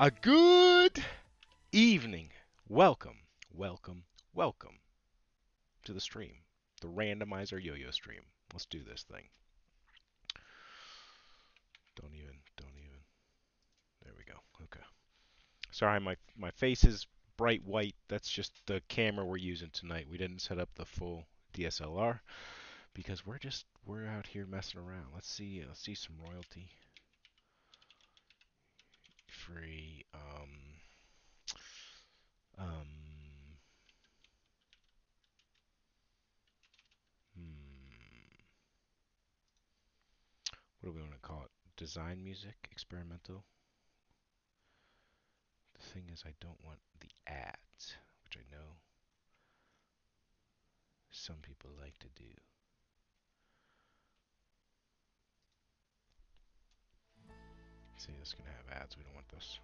A good evening. Welcome, welcome, welcome to the stream, the Randomizer YoYo stream. Let's do this thing. Don't even. There we go. Okay. Sorry, my face is bright white. That's just the camera we're using tonight. We didn't set up the full DSLR because we're out here messing around. Let's see some royalty free. Um, what do we want to call it? Design music, experimental. The thing is, I don't want the ads, which I know some people like to do. See, this is gonna have ads. We don't want this.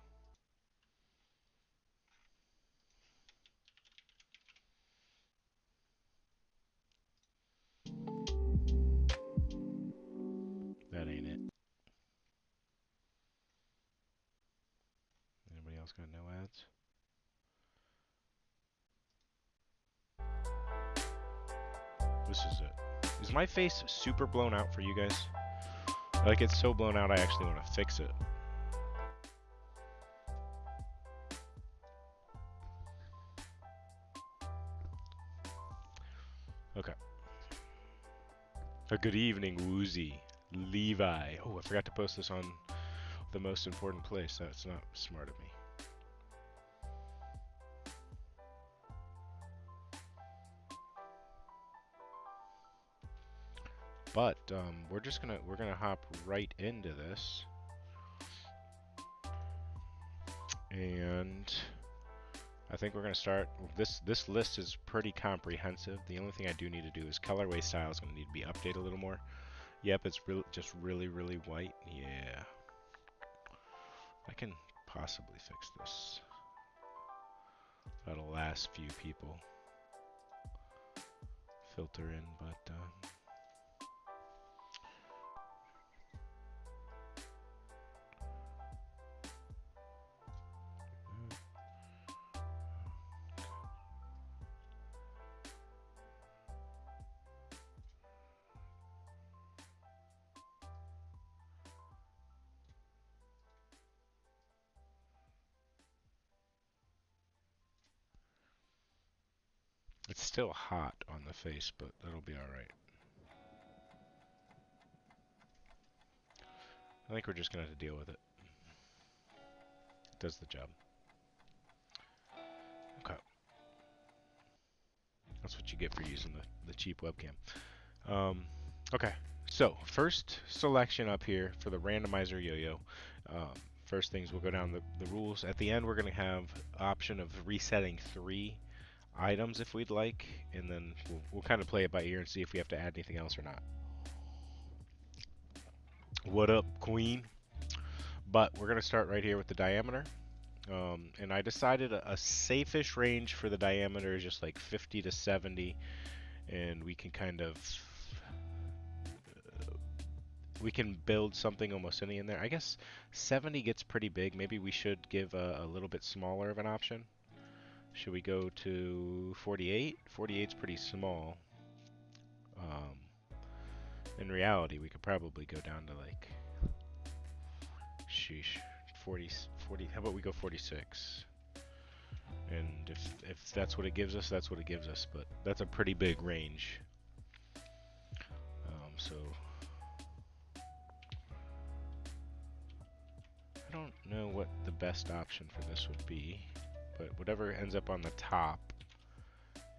That ain't it. Anybody else got no ads? This is it. Is my face super blown out for you guys? Like, it's so blown out I actually want to fix it. Okay. A good evening, Woozy. Levi. Oh, I forgot to post this on the most important place. That's not smart of me. But we're gonna hop right into this, and I think we're gonna start. This list is pretty comprehensive. The only thing I do need to do is colorway style is gonna need to be updated a little more. Yep, it's just really white. Yeah, I can possibly fix this. That'll last few people filter in, but. It's still hot on the face, but that'll be alright. I think we're just gonna have to deal with it. It does the job. Okay. That's what you get for using the cheap webcam. Okay. So first selection up here for the randomizer yo-yo. First things we'll go down the rules. At the end we're gonna have option of resetting 3 items if we'd like, and then we'll kind of play it by ear and see if we have to add anything else or not. What up, Queen? But we're gonna start right here with the diameter. And I decided a safe-ish range for the diameter is just like 50 to 70, and we can kind of we can build something almost any in there. I guess 70 gets pretty big. Maybe we should give a little bit smaller of an option. Should we go to 48? 48's pretty small. In reality, we could probably go down to like, sheesh, 40. How about we go 46? And if that's what it gives us, that's what it gives us. But that's a pretty big range. So I don't know what the best option for this would be, but whatever ends up on the top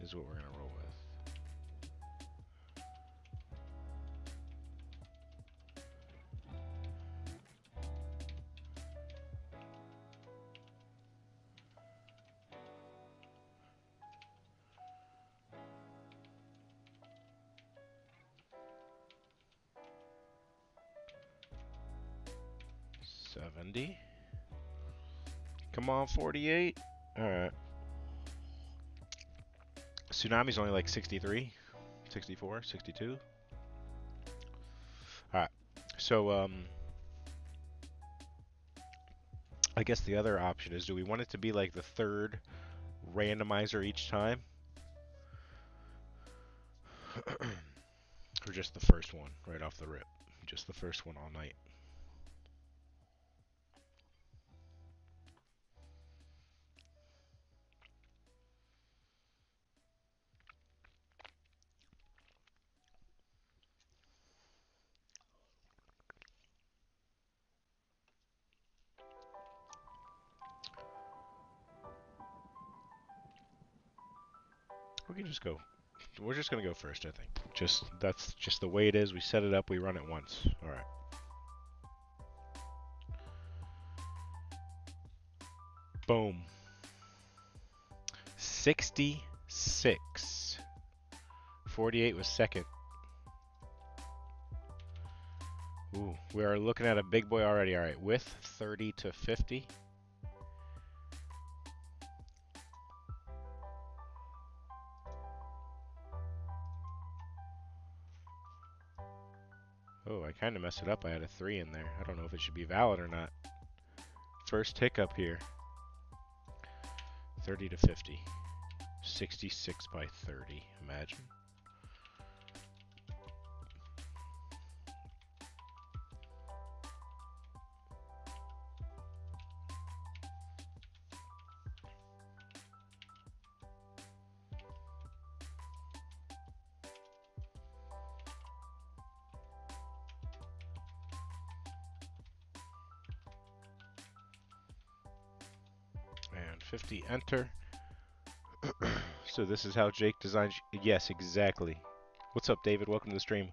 is what we're gonna roll with. Come on, 48. Alright. Tsunami's only like 63, 64, 62. Alright. So, I guess the other option is, do we want it to be like the 3rd randomizer each time? Or just the first one right off the rip? Just the first one all night. We can just go. We're just gonna go first, I think. That's just the way it is. We set it up. We run it once. All right. Boom. 66. 48 was second. Ooh, we are looking at a big boy already. All right, width 30 to 50. Oh, I kind of messed it up. I had a 3 in there. I don't know if it should be valid or not. First hiccup here. 30 to 50. 66 by 30. Imagine. And 50, enter. So this is how Jake designs. Yes, exactly. What's up, David? Welcome to the stream.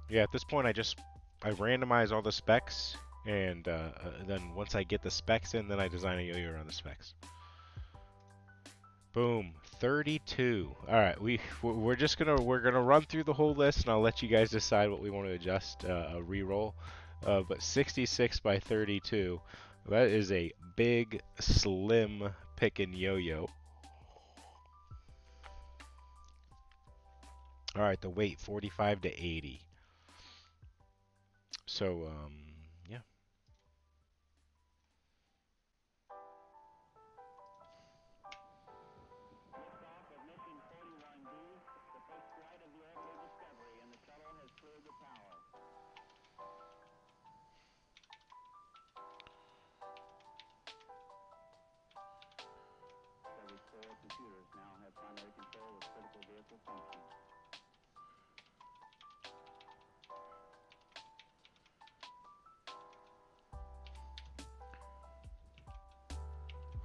Yeah, at this point, I randomize all the specs, and then once I get the specs in, then I design a yo-yo around the specs. Boom, 32. All right, we're gonna run through the whole list, and I'll let you guys decide what we want to adjust a reroll. But 66 by 32, that is a big, slim pickin' yo-yo. All right, the weight 45 to 80. So yeah.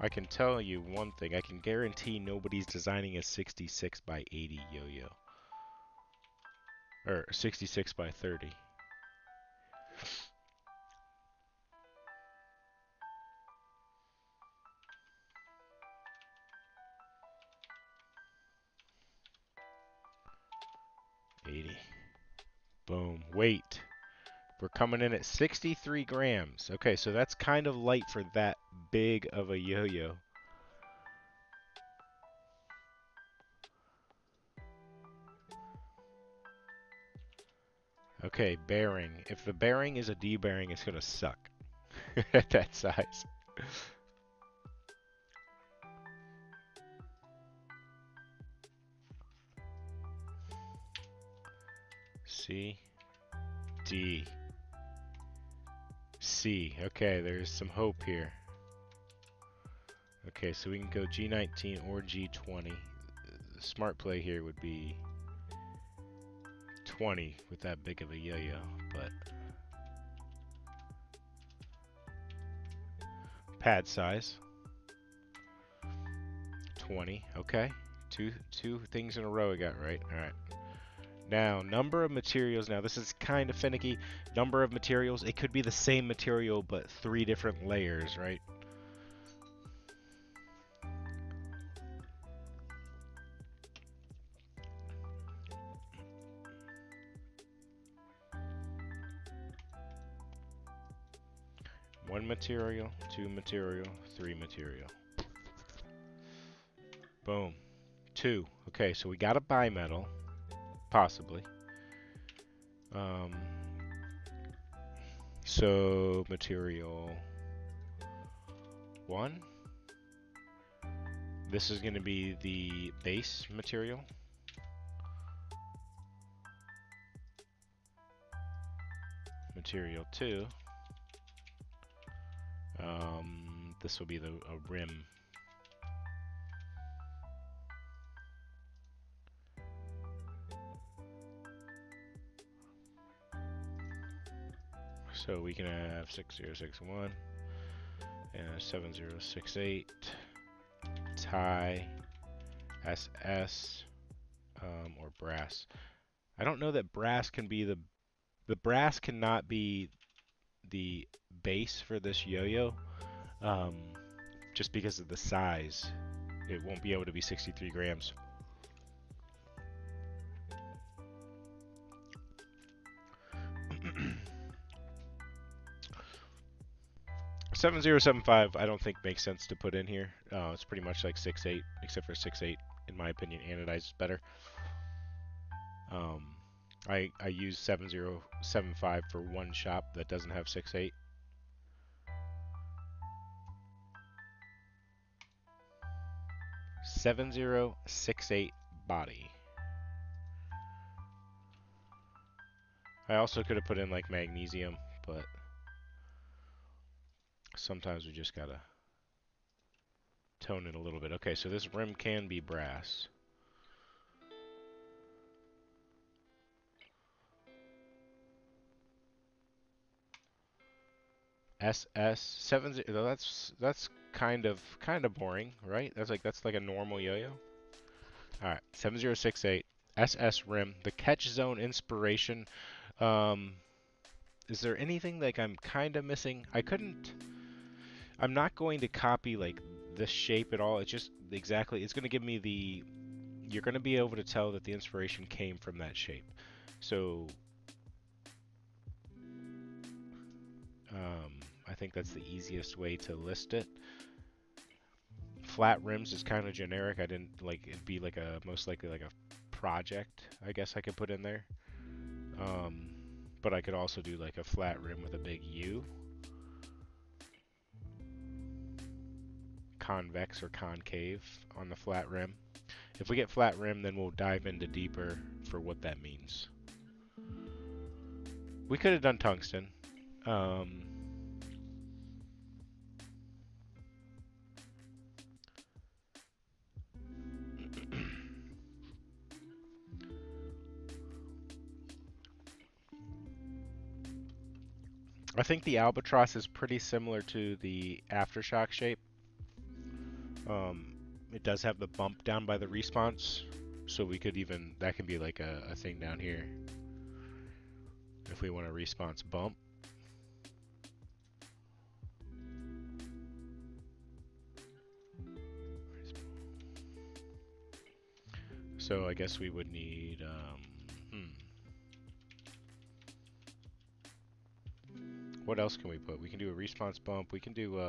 I can tell you one thing. I can guarantee nobody's designing a 66 by 80 yo-yo. Or 66 by 30. Boom. Weight. We're coming in at 63 grams. Okay, so that's kind of light for that big of a yo-yo. Okay, bearing. If the bearing is a D bearing, it's gonna suck at that size. C, D, C. Okay, there's some hope here. Okay, so we can go G19 or G20. The smart play here would be 20 with that big of a yo-yo, but pad size 20. Okay, two things in a row I got right. All right. Now, number of materials. Now, this is kind of finicky. Number of materials. It could be the same material, but 3 different layers, right? One material, 2 material, 3 material. Boom. 2. Okay, so we got a bimetal, possibly. So material 1. This is going to be the base material. Material 2. This will be a rim. So we can have 6061 and 7068 tie SS or brass. I don't know that brass can be the brass cannot be the base for this yo-yo, just because of the size. It won't be able to be 63 grams. $7075 I don't think makes sense to put in here. It's pretty much like 6.8, except for 6.8 in my opinion anodized better. I use 7075 for one shop that doesn't have 6.8. $7068 body. I also could have put in like magnesium, but sometimes we just gotta tone it a little bit. Okay, so this rim can be brass. SS70. That's kind of boring, right? That's like a normal yo-yo. All right, 7068 SS rim. The catch zone inspiration. Is there anything like I'm kind of missing? I'm not going to copy like this shape at all. It's just exactly. It's going to give me the. You're going to be able to tell that the inspiration came from that shape. So I think that's the easiest way to list it. Flat rims is kind of generic. I didn't like it'd be like most likely like a project, I guess I could put in there. But I could also do like a flat rim with a big U. Convex or concave on the flat rim. If we get flat rim, then we'll dive into deeper for what that means. We could have done tungsten. I think the albatross is pretty similar to the aftershock shape. It does have the bump down by the response, so we could even, that can be like a thing down here. If we want a response bump. So I guess we would need, what else can we put? We can do a response bump. We can do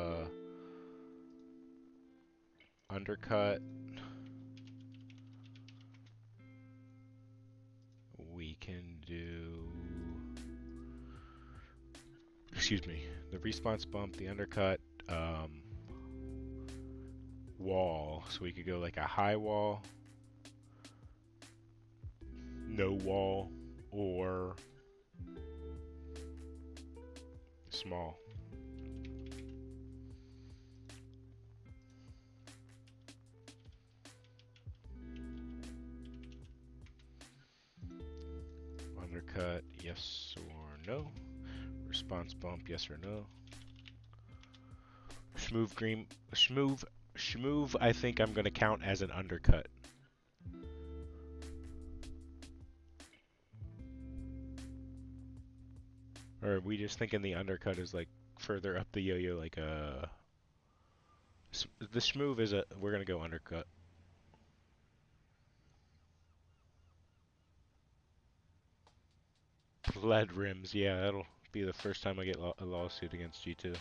undercut. We can do, excuse me, the response bump, the undercut, wall. So we could go like a high wall, no wall, or small. Undercut, yes or no. Response bump, yes or no. Schmoove, I think I'm going to count as an undercut. Or are we just thinking the undercut is like further up the yo-yo, like a... The schmoove is a... We're going to go undercut. Lead rims, yeah, that'll be the first time I get a lawsuit against G2.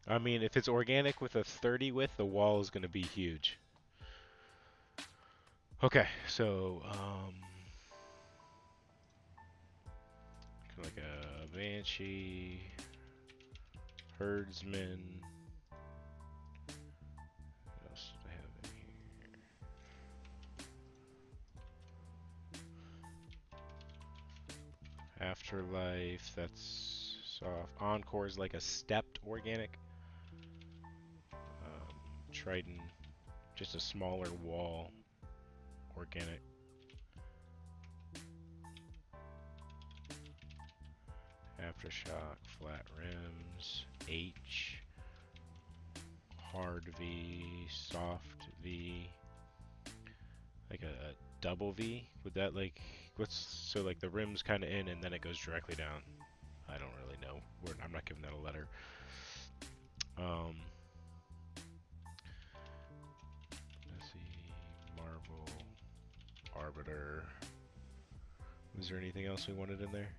I mean, if it's organic with a 30 width, the wall is going to be huge. Okay, so, like a Banshee, Herdsman. What else do I have in here? Afterlife, that's soft. Encore is like a stepped organic. Trident, just a smaller wall, organic. Aftershock, flat rims, H, hard V, soft V, like a double V. Would that like, what's, so like the rim's kind of in and then it goes directly down. I don't really know. I'm not giving that a letter. Let's see, Marvel, Arbiter. Was there anything else we wanted in there?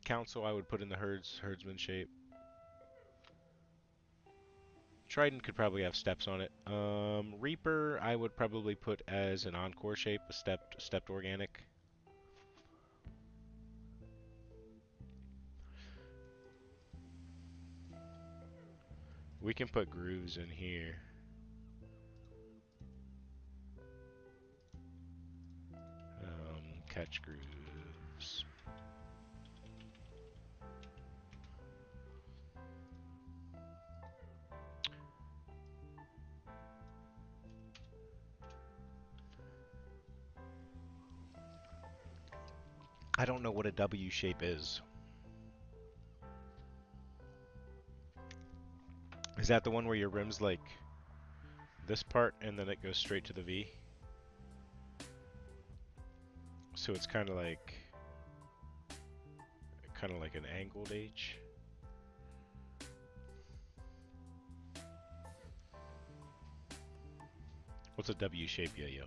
Council, I would put in the herdsman shape. Trident could probably have steps on it. Reaper, I would probably put as an encore shape, a stepped organic. We can put grooves in here. Catch grooves. I don't know what a W shape is. Is that the one where your rim's like this part and then it goes straight to the V? So it's kind of like an angled H. What's a W shape, yo-yo?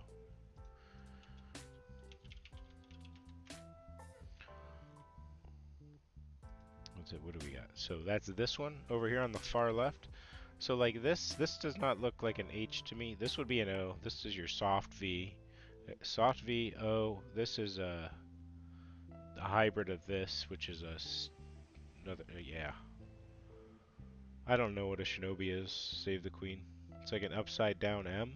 What do we got? So that's this one over here on the far left. So like this does not look like an H to me. This would be an O. This is your soft V. Soft V, O. This is a hybrid of this, which is another, yeah. I don't know what a shinobi is. Save the queen. It's like an upside down M.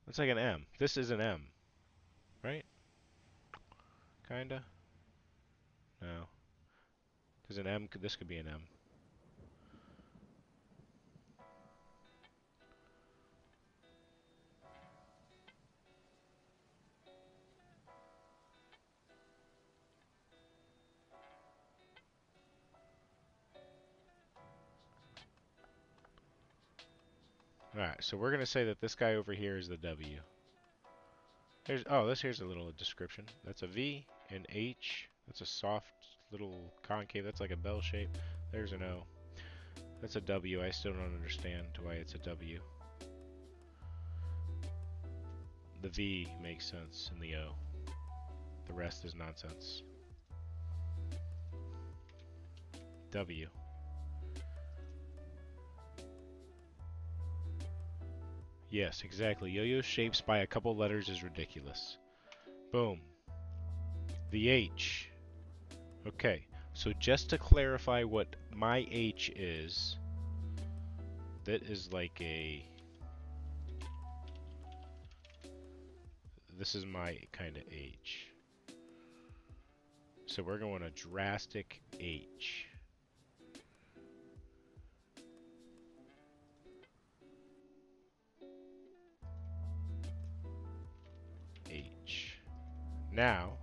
It's like an M. This is an M, right? Kinda. No. Because an M, this could be an M. Alright, so we're gonna say that this guy over here is the W. Here's a little description. That's a V, an H, that's a soft little concave, that's like a bell shape. There's an O. That's a W. I still don't understand why it's a W. The V makes sense in the O. The rest is nonsense. W. Yes, exactly. Yo-yo shapes by a couple letters is ridiculous. Boom. The H. Okay, so just to clarify what my H is, that is like a... This is my kind of H. So we're going a drastic H. H. Now,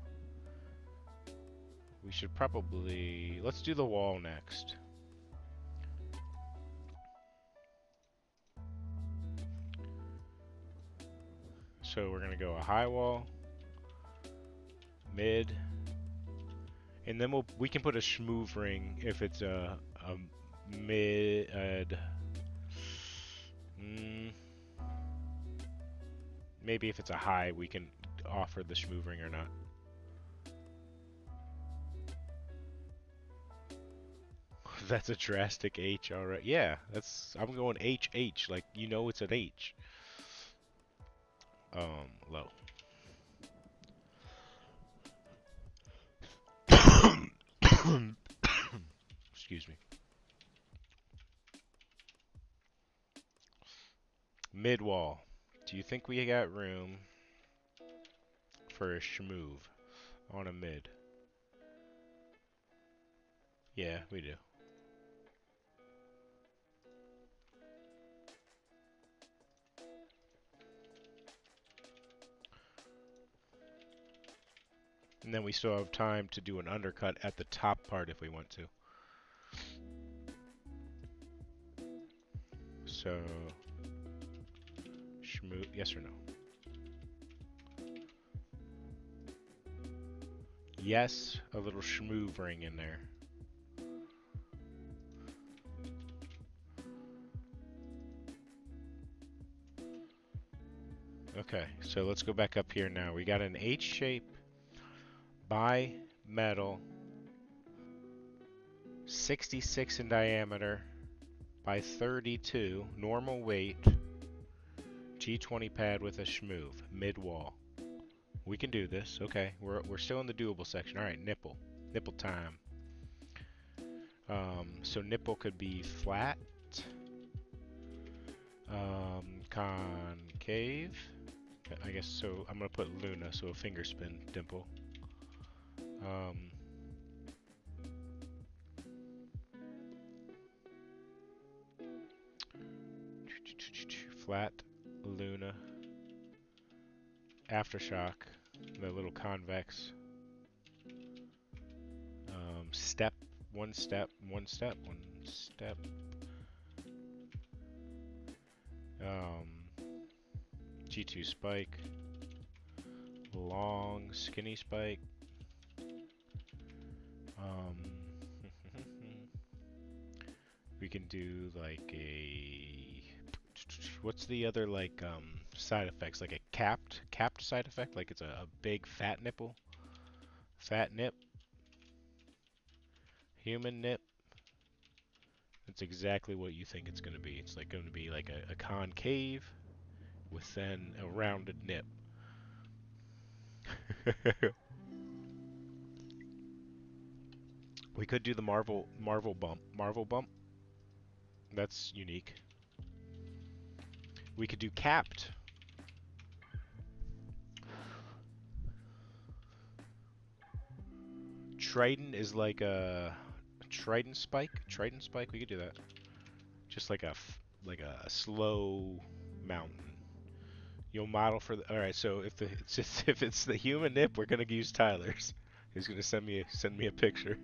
we should probably... Let's do the wall next. So we're going to go a high wall, mid, and then we can put a schmoove ring if it's a mid... maybe if it's a high, we can offer the schmoove ring or not. That's a drastic H, alright. Yeah, I'm going HH, like you know it's an H. Low. Excuse me. Mid wall. Do you think we got room for a schmoove on a mid? Yeah, we do. And then we still have time to do an undercut at the top part if we want to. So, schmoove, yes or no? Yes, a little schmoove ring in there. Okay, so let's go back up here now. We got an H shape, bi-metal, 66 in diameter by 32, normal weight, G20 pad with a schmoove, mid-wall. We can do this. Okay, we're still in the doable section. All right, nipple time. So nipple could be flat, concave. I guess so. I'm gonna put Luna, so a finger spin dimple. Flat, Luna, aftershock, the little convex. Step, one step. G2 spike, long skinny spike. We can do like a, what's the other like side effects, like a capped side effect, like it's a big fat nipple, fat nip, human nip. That's exactly what you think it's going to be. It's like going to be like a concave with then a rounded nip. We could do the Marvel bump. That's unique. We could do capped. Trident is like a trident spike. We could do that. Just like a slow mountain. You'll model for the. All right, so if it's the human nip, we're gonna use Tyler's. He's gonna send me a picture.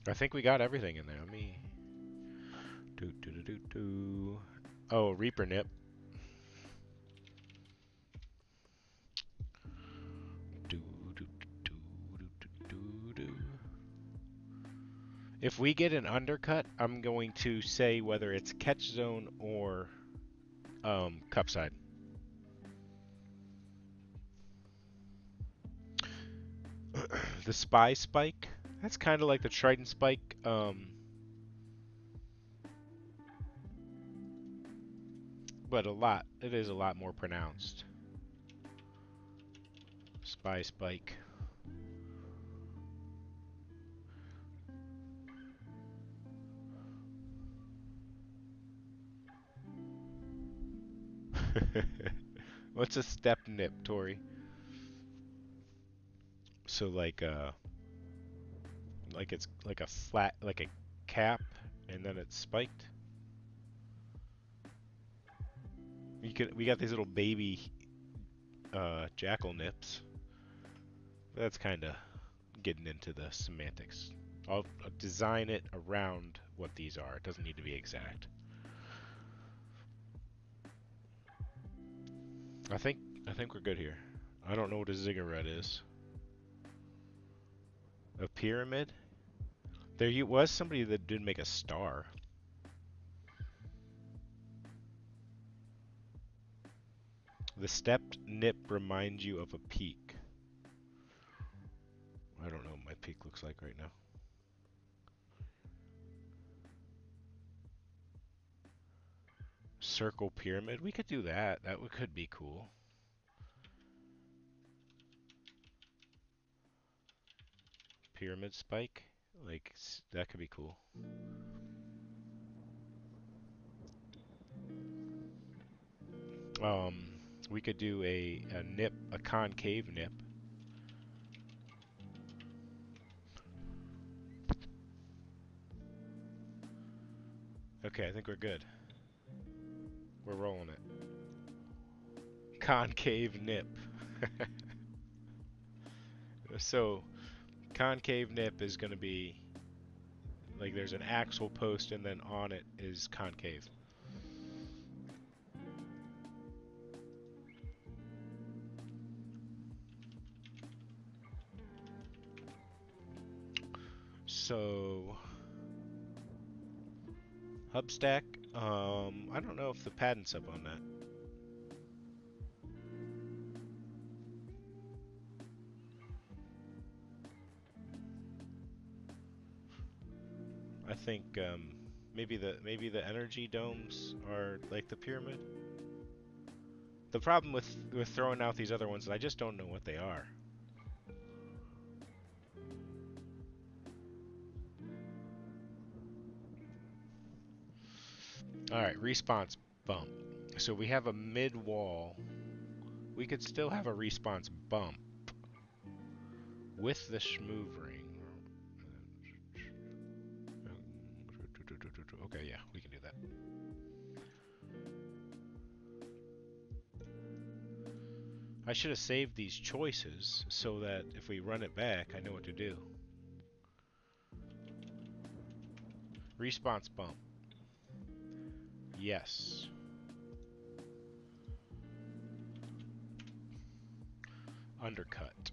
I think we got everything in there. Let me do. Oh, Reaper nip. Do do do do do do. If we get an undercut, I'm going to say whether it's catch zone or cup side. The spy spike. That's kind of like the trident spike. But it is a lot more pronounced. Spy spike. What's a step nip, Tori? So like it's like a flat, like a cap, and then it's spiked. We got these little baby jackal nips. That's kind of getting into the semantics. I'll design it around what these are. It doesn't need to be exact. I think we're good here. I don't know what a ziggurat is. A pyramid? There was somebody that did make a star. The stepped nip reminds you of a peak. I don't know what my peak looks like right now. Circle pyramid? We could do that. That could be cool. Pyramid spike? Like, that could be cool. We could do a nip, a concave nip. Okay, I think we're good. We're rolling it. Concave nip. So, concave nip is going to be like there's an axle post and then on it is concave. So, hub stack, I don't know if the patent's up on that. I think maybe the energy domes are like the pyramid. The problem with throwing out these other ones is I just don't know what they are. Alright, response bump. So we have a mid wall. We could still have a response bump with the schmoove ring. Okay, yeah, we can do that. I should have saved these choices so that if we run it back, I know what to do. Response bump. Yes. Undercut.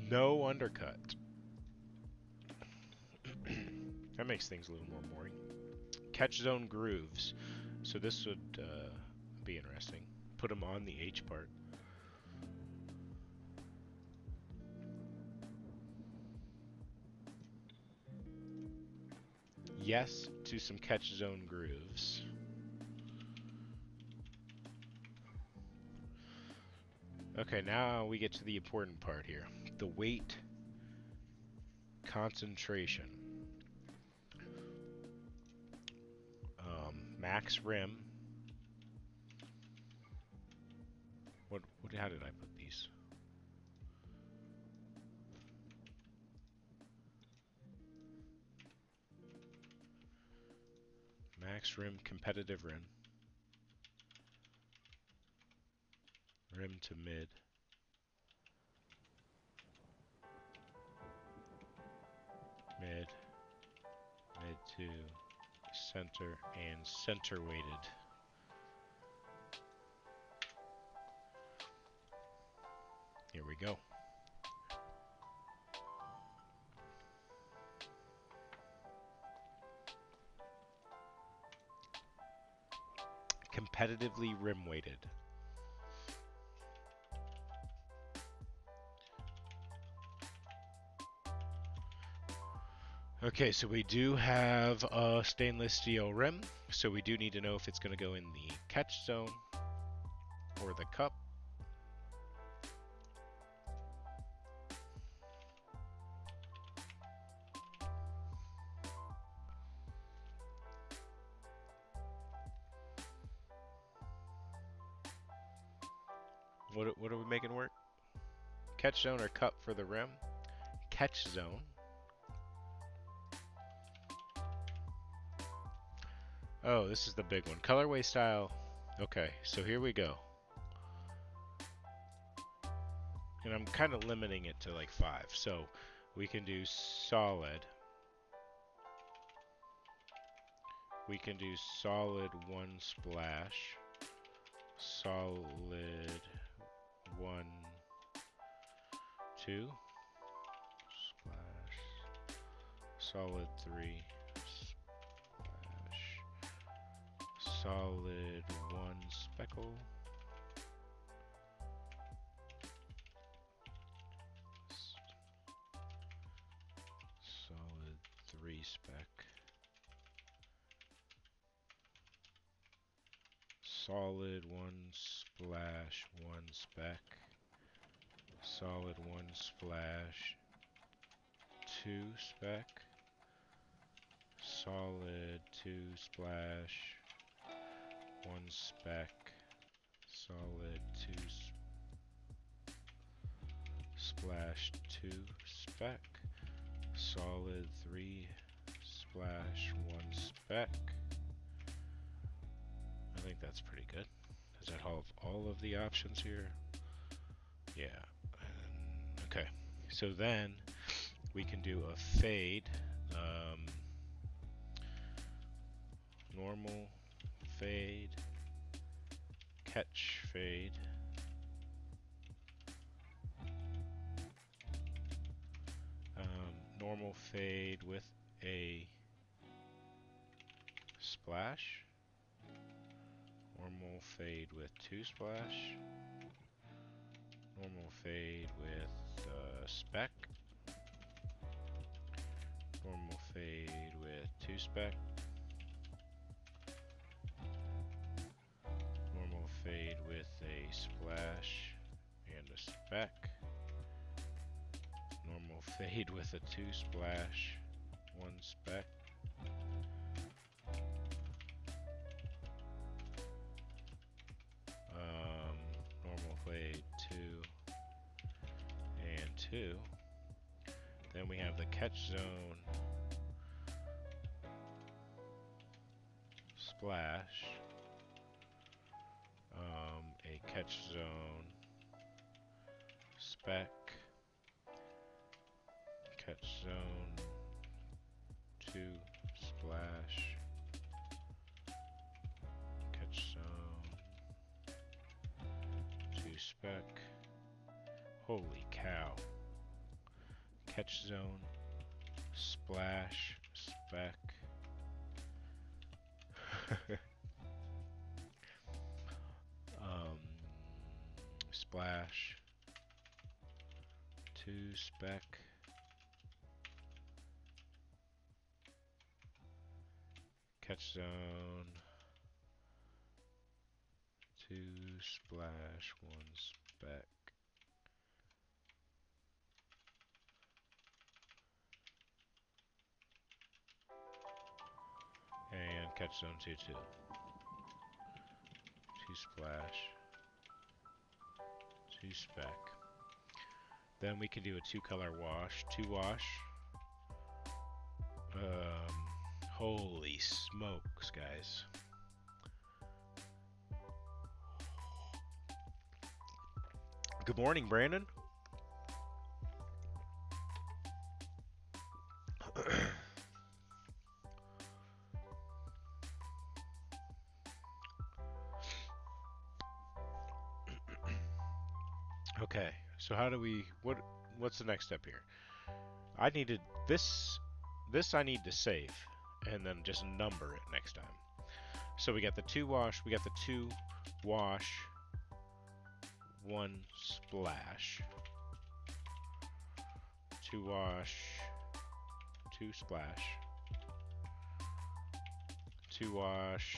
No undercut. That makes things a little more boring. Catch zone grooves. So this would be interesting. Put them on the H part. Yes to some catch zone grooves. Okay, now we get to the important part here. The weight concentration. Max rim. How did I put these? Max rim, competitive rim. Rim to mid. mid, mid to center, and center weighted. Here we go. Competitively rim weighted. Okay, so we do have a stainless steel rim, so we do need to know if it's going to go in the catch zone or the cup. What are we making work? Catch zone or cup for the rim? Catch zone. Oh, this is the big one. Colorway style. Okay, so here we go. And I'm kind of limiting it to like 5. So we can do solid. We can do solid 1 splash. Solid 1, 2. Splash. Solid 3. Splash. Solid 1 speckle. Solid 3 speck. Solid 1 splash, 1 speck. Solid 1 splash, 2 speck. Solid 2 splash, 1 speck. Solid 2 splash, 2 speck. Solid 3 splash, 1 speck. I think that's pretty good. Does that have all of the options here? Yeah. Okay. So then we can do a fade. Normal fade. Catch fade. Normal fade with a splash. Normal fade with 2 splash. Normal fade with speck. Normal fade with 2 speck. Normal fade with a splash and a speck. Normal fade with a 2 splash, 1 speck. Normal fade 2 and 2. Then we have the catch zone splash, a catch zone speck, catch zone 2 splash, catch zone 2 speck. Holy cow. Catch zone, splash, speck. Splash, 2 speck. Catch zone, 2 splash, 1 speck. And catch zone 2, 2. 2 splash, 2 speck. Then we can do a 2 color wash, 2 wash. Holy smokes, guys. Good morning, Brandon. Okay, so how do we, what's the next step here? I needed this, I need to save, and then just number it next time. So we got the 2 wash, we got the 2 wash, 1 splash, 2 wash, 2 splash, 2 wash,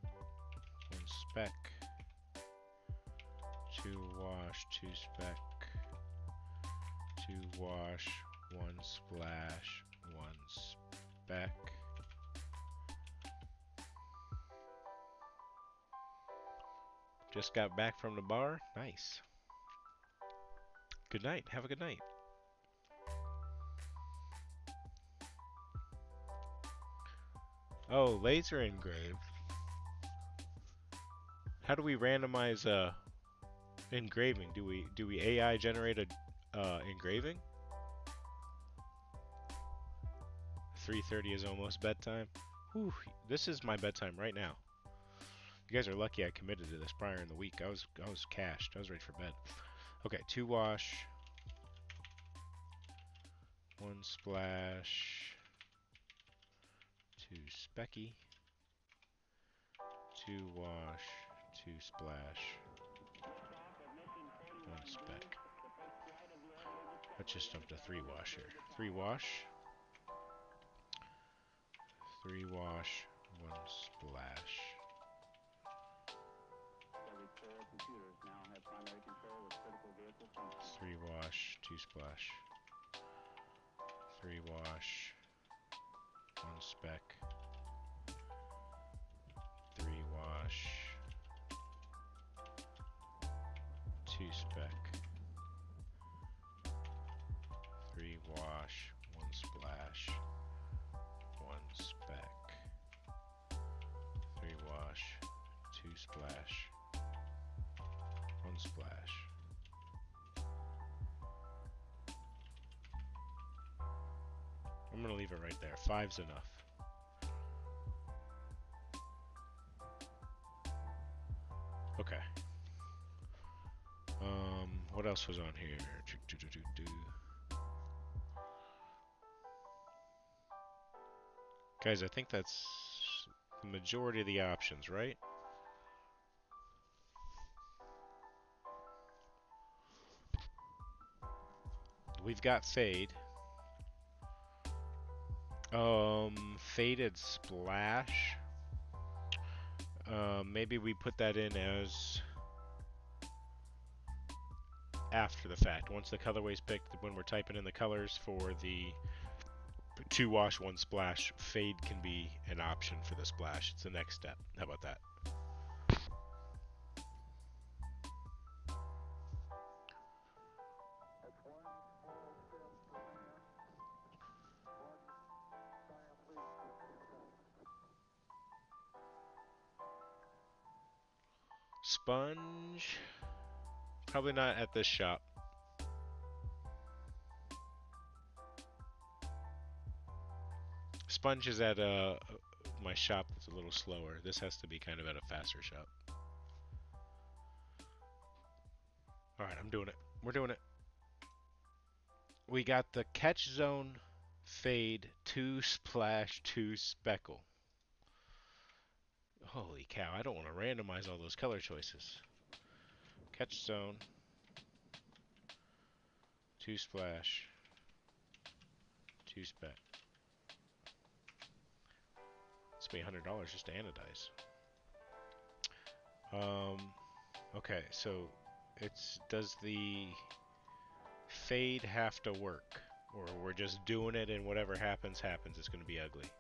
1 speck, 2 wash, 2 speck, 2 wash, 1 splash, 1 speck. Just got back from the bar. Nice. Good night. Have a good night. Oh, laser engrave. How do we randomize engraving? Do we AI generate a engraving? 3:30 is almost bedtime. Whew, this is my bedtime right now. You guys are lucky I committed to this prior in the week. I was cashed. I was ready for bed. Okay, 2 wash, 1 splash, 2 specky, 2 wash, 2 splash, 1 speck. Let's just jump to 3 wash here. 3 wash, 3 wash, 1 splash. 3 wash, 2 splash. 3 wash, 1 speck. 3 wash, 2 speck. 3 wash, 1 splash, 1 speck. 3 wash, 2 splash, 1 splash. I'm gonna leave it right there. 5's enough. Okay. What else was on here? Guys, I think that's the majority of the options, right? We've got fade. Faded splash. Maybe we put that in as after the fact. Once the colorway's picked, when we're typing in the colors for the 2 wash, 1 splash, fade can be an option for the splash. It's the next step. How about that? Sponge, probably not at this shop. Sponge is at my shop that's a little slower. This has to be kind of at a faster shop. Alright, I'm doing it. We're doing it. We got the catch zone, fade, 2 splash, 2 speckle. Holy cow, I don't want to randomize all those color choices. Catch zone, 2 splash, 2 speck. It's be $100 just to anodize. Okay, so does the fade have to work? Or we're just doing it and whatever happens, happens. It's going to be ugly.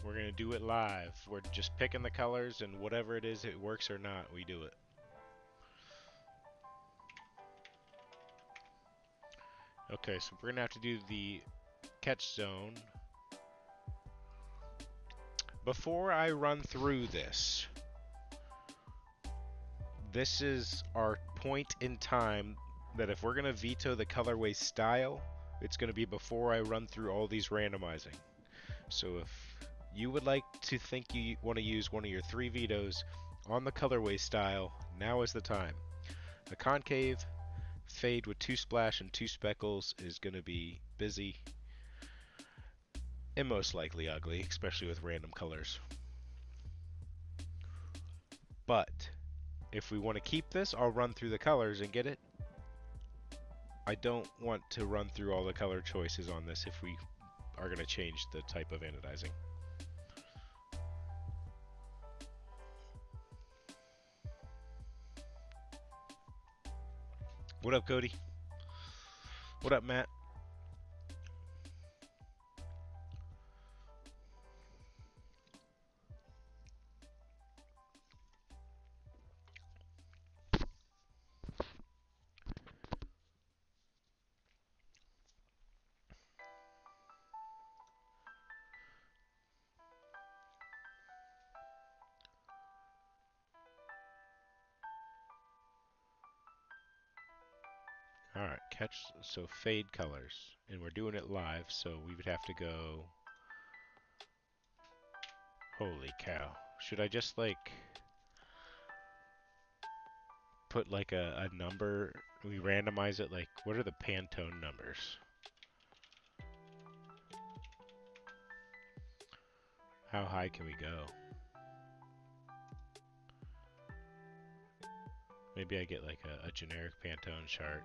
We're going to do it live. We're just picking the colors, and whatever it is, it works or not, we do it. Okay, so we're going to have to do the catch zone. before I run through this, this is our point in time that if we're going to veto the colorway style, it's going to be before I run through all these randomizing. So if you would like to think you want to use one of your 3 vetoes on the colorway style, now is the time. A concave fade with 2 splash and 2 speckles is going to be busy and most likely ugly, especially with random colors. But if we want to keep this, I'll run through the colors and get it. I don't want to run through all the color choices on this if we are going to change the type of anodizing. What up, Cody? What up, Matt? Alright, so fade colors. And we're doing it live, so we would have to go... Holy cow. Should I just, like, put, like, a number? We randomize it, like, what are the Pantone numbers? How high can we go? Maybe I get, like, a generic Pantone chart.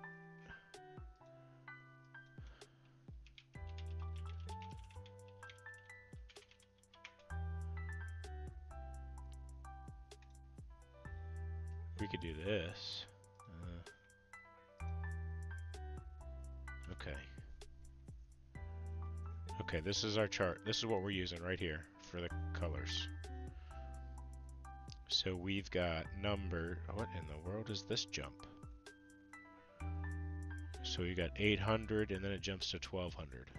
We could do this. Okay. Okay, this is our chart. This is what we're using right here for the colors. So we've got number... What in the world is this jump? So we got 800 and then it jumps to 1200.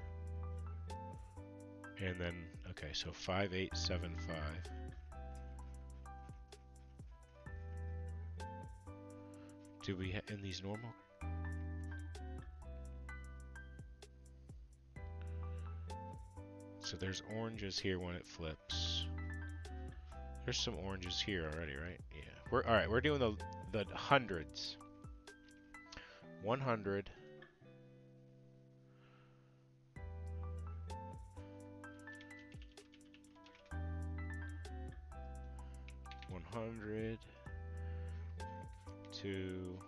And then, okay, so 5875. Do we in these normal? So there's oranges here when it flips. There's some oranges here already, right? Yeah. All right. We're doing the hundreds. 100. 100 to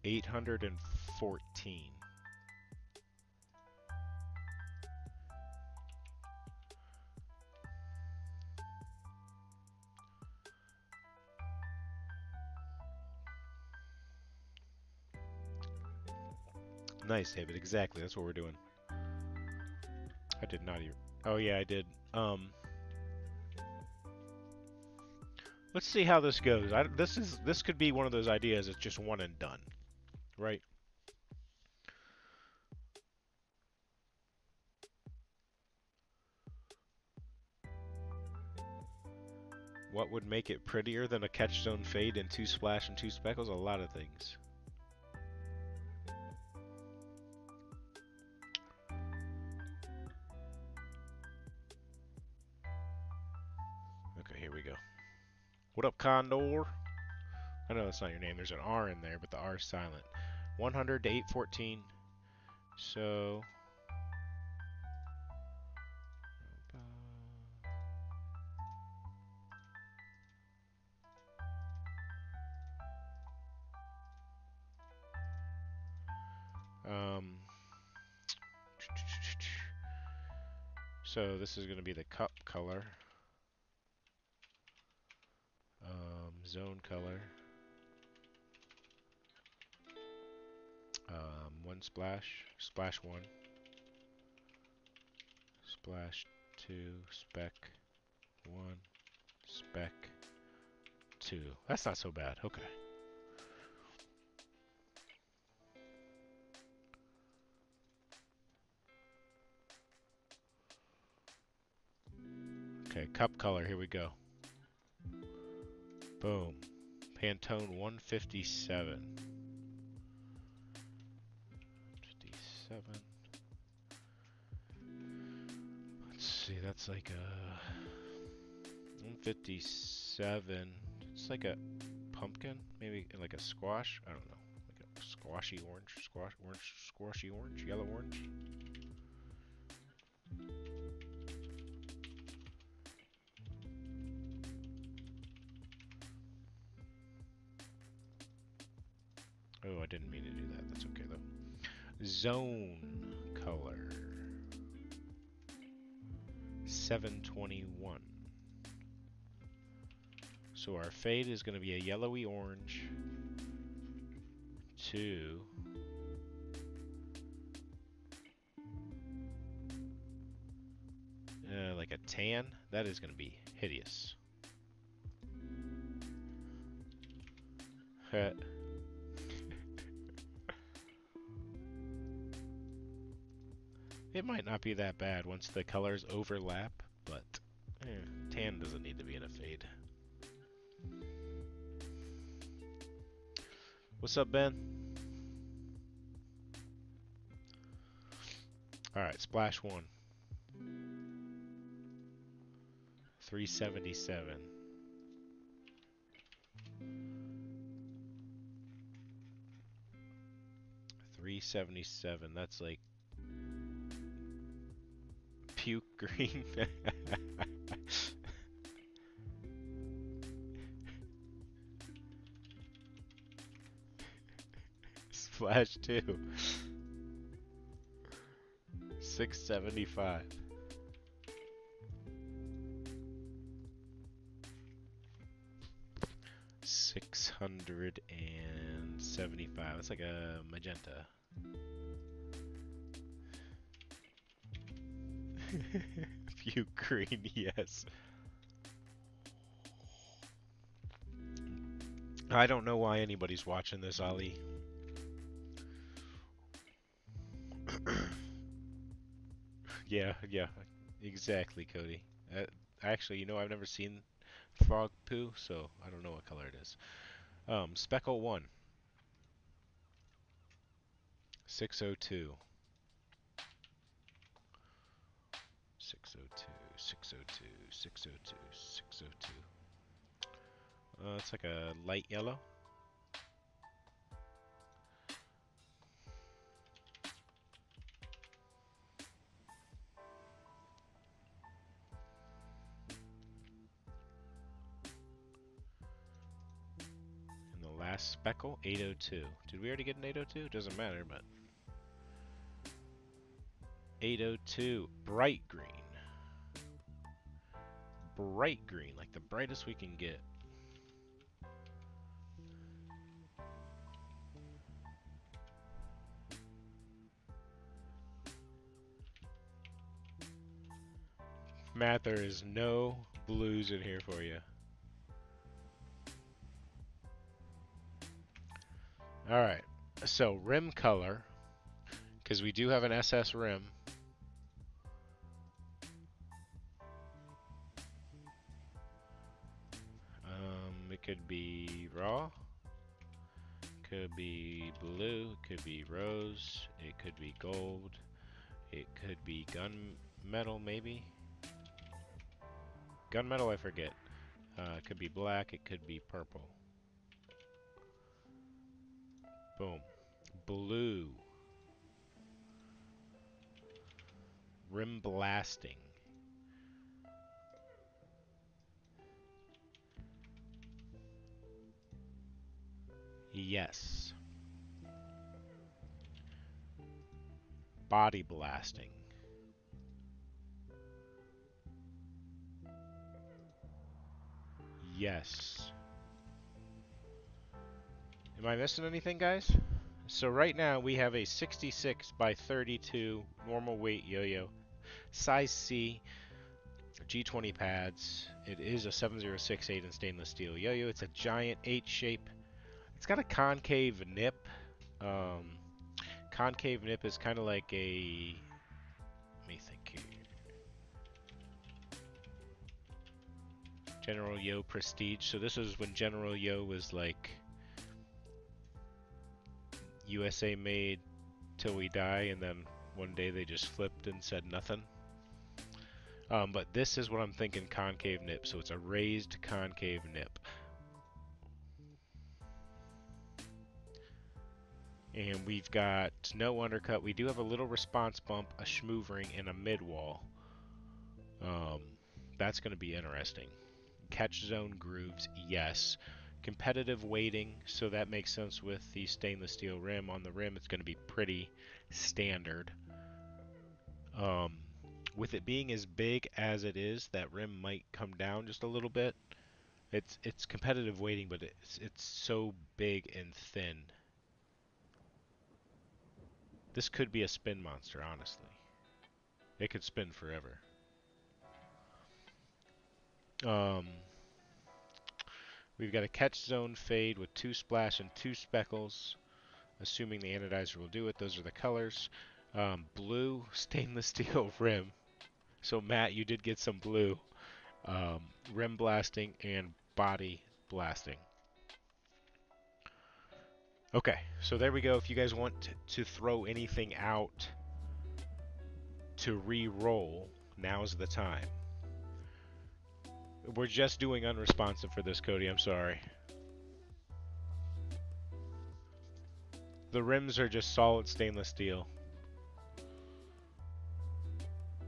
814. Nice, David. Exactly. That's what we're doing. I did not even... Oh, yeah, I did. Let's see how this goes. This could be one of those ideas that's just one and done, right? What would make it prettier than a catchstone fade and 2 splash and 2 speckles? A lot of things. Okay, here we go. What up, Condor? I know that's not your name. There's an R in there, but the R is silent. 100 to 814. So... So this is going to be the cup color. Zone color. 1 splash. Splash 1. Splash 2. Spec 1. Spec 2. That's not so bad. Okay. Okay, cup color, here we go. Boom. Pantone 157. 57. Let's see, that's like a 157. It's like a pumpkin, maybe like a squash. I don't know, like a squashy orange, squashy orange, yellow orange. Oh, I didn't mean to do that. That's okay though. Zone color 721. So our fade is going to be a yellowy orange to like a tan. That is going to be hideous. It might not be that bad once the colors overlap, but tan doesn't need to be in a fade. What's up, Ben? Alright, splash 1. 377. 377, that's like puke green. Splash 2. 675. 675. That's like a magenta. Puke green, yes. I don't know why anybody's watching this, Ali. Yeah, exactly, Cody. Actually, you know, I've never seen frog poo, so I don't know what color it is. Speckle 1. 602. 602, 602, 602, 602. It's like a light yellow. And the last speckle, 802. Did we already get an 802? Doesn't matter, but 802, bright green. Bright green, like the brightest we can get. Matt, there is no blues in here for you. Alright, so rim color, because we do have an SS rim. It could be raw, could be blue, could be rose, it could be gold, it could be gunmetal maybe. Gunmetal, I forget. It could be black, it could be purple. Boom. Blue. Rim blasting. Yes. Body blasting. Yes. Am I missing anything, guys? So right now we have a 66 by 32 normal weight yo-yo, size C, G20 pads. It is a 7068 in stainless steel yo-yo. It's a giant 8 shape. It's got a concave nip. Concave nip is kind of like a, let me think here. General Yo Prestige. So this is when General Yo was like USA made till we die, and then one day they just flipped and said nothing. But this is what I'm thinking concave nip. So it's a raised concave nip. And we've got no undercut. We do have a little response bump, a schmoovering, and a mid-wall. That's going to be interesting. Catch zone grooves, yes. Competitive weighting, so that makes sense with the stainless steel rim. On the rim, it's going to be pretty standard. With it being as big as it is, that rim might come down just a little bit. It's competitive weighting, but it's so big and thin. This could be a spin monster, honestly. It could spin forever. We've got a catch zone fade with 2 splash and 2 speckles, assuming the anodizer will do it. Those are the colors. Blue stainless steel rim. So Matt, you did get some blue. Rim blasting and body blasting. Okay, so there we go. If you guys want to throw anything out to re-roll, now's the time. We're just doing unresponsive for this, Cody. I'm sorry. The rims are just solid stainless steel.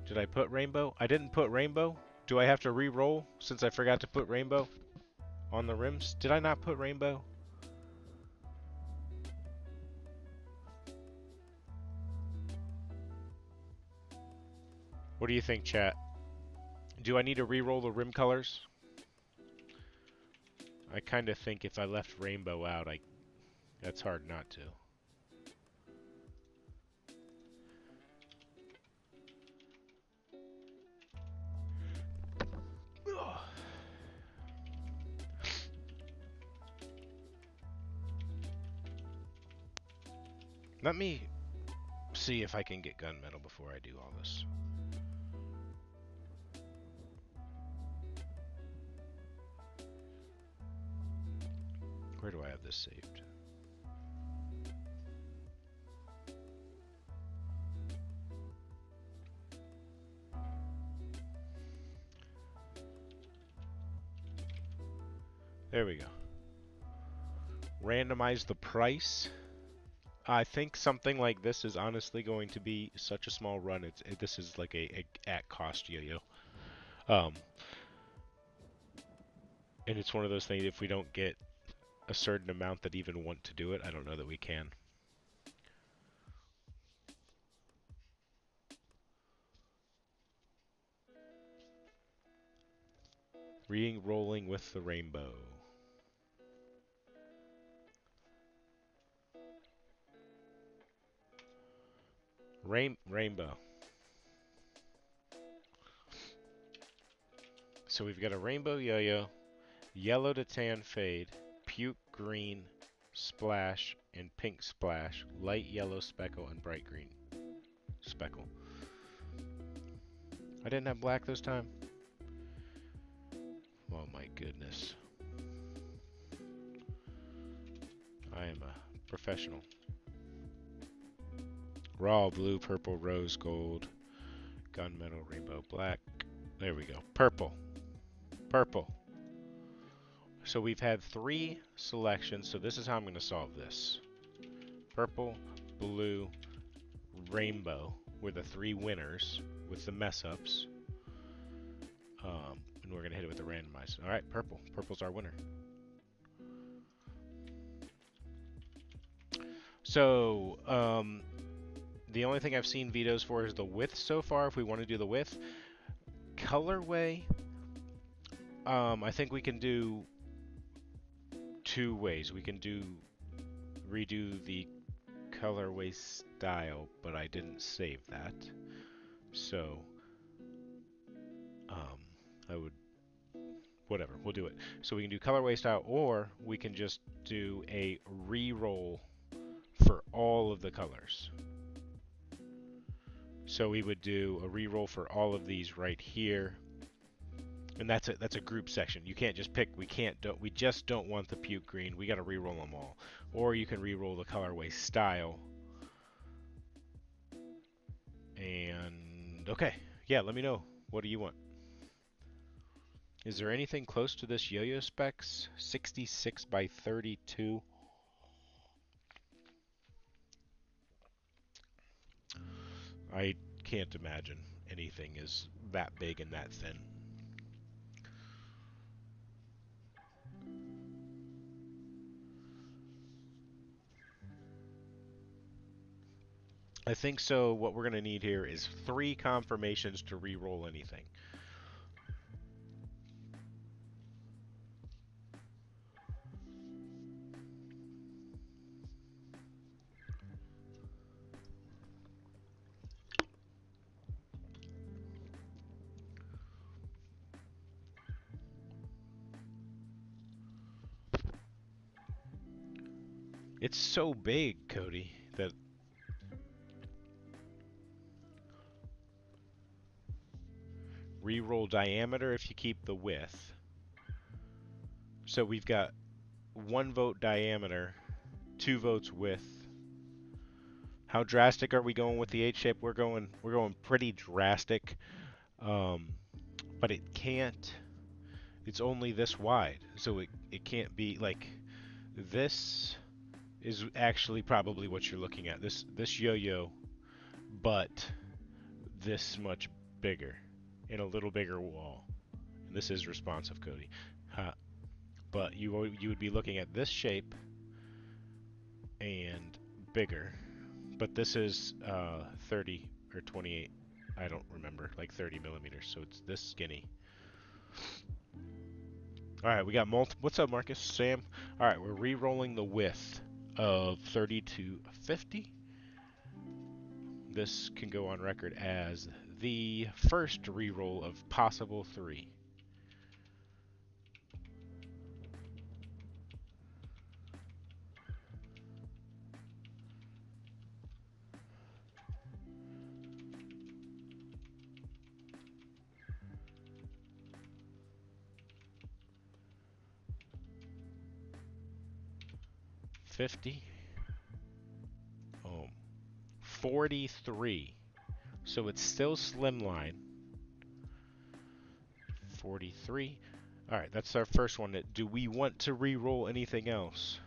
Did I put rainbow? I didn't put rainbow. Do I have to re-roll since I forgot to put rainbow on the rims? Did I not put rainbow? What do you think, chat? Do I need to re-roll the rim colors? I kind of think if I left rainbow out, that's hard not to. Let me see if I can get gunmetal before I do all this. Where do I have this saved? There we go. Randomize the price. I think something like this is honestly going to be such a small run. This is like a at cost yo-yo. And it's one of those things, if we don't get a certain amount that even want to do it, I don't know that we can. Re-rolling with the rainbow. Rainbow. So we've got a rainbow yo-yo, yellow to tan fade, puke green splash and pink splash, light yellow speckle and bright green speckle. I didn't have black this time. Oh my goodness. I am a professional. Raw blue, purple, rose gold, gunmetal, rainbow black. There we go. Purple. Purple. So we've had 3 selections, so this is how I'm going to solve this. Purple, blue, rainbow were the 3 winners with the mess-ups. And we're going to hit it with the randomizer. Alright, purple. Purple's our winner. So, the only thing I've seen vetoes for is the width so far, if we want to do the width. Colorway, I think we can do 2 ways. We can redo the colorway style, but I didn't save that. So, whatever, we'll do it. So we can do colorway style, or we can just do a re-roll for all of the colors. So we would do a re-roll for all of these right here, And that's a group section. You can't just pick. We just don't want the puke green. We got to re-roll them all. Or you can re-roll the colorway style. And okay, yeah. Let me know. What do you want? Is there anything close to this YoYo specs? 66 by 32. I can't imagine anything is that big and that thin. I think so. What we're going to need here is 3 confirmations to re-roll anything. It's so big, Cody, that re-roll diameter if you keep the width. So we've got 1 vote diameter, 2 votes width. How drastic are we going with the H shape? We're going pretty drastic, but it can't. It's only this wide, so it can't be like this. Is actually probably what you're looking at. This YoYo, but this much bigger, in a little bigger wall. And this is responsive, Cody. But you would be looking at this shape and bigger. But this is 30 or 28. I don't remember, like 30 millimeters. So it's this skinny. All right, we got What's up, Marcus? Sam. All right, we're re-rolling the width of 30 to 50. This can go on record as the first re-roll of possible 3. $50. 43. So it's still slimline. 43. All right, that's our first one. Do we want to re-roll anything else?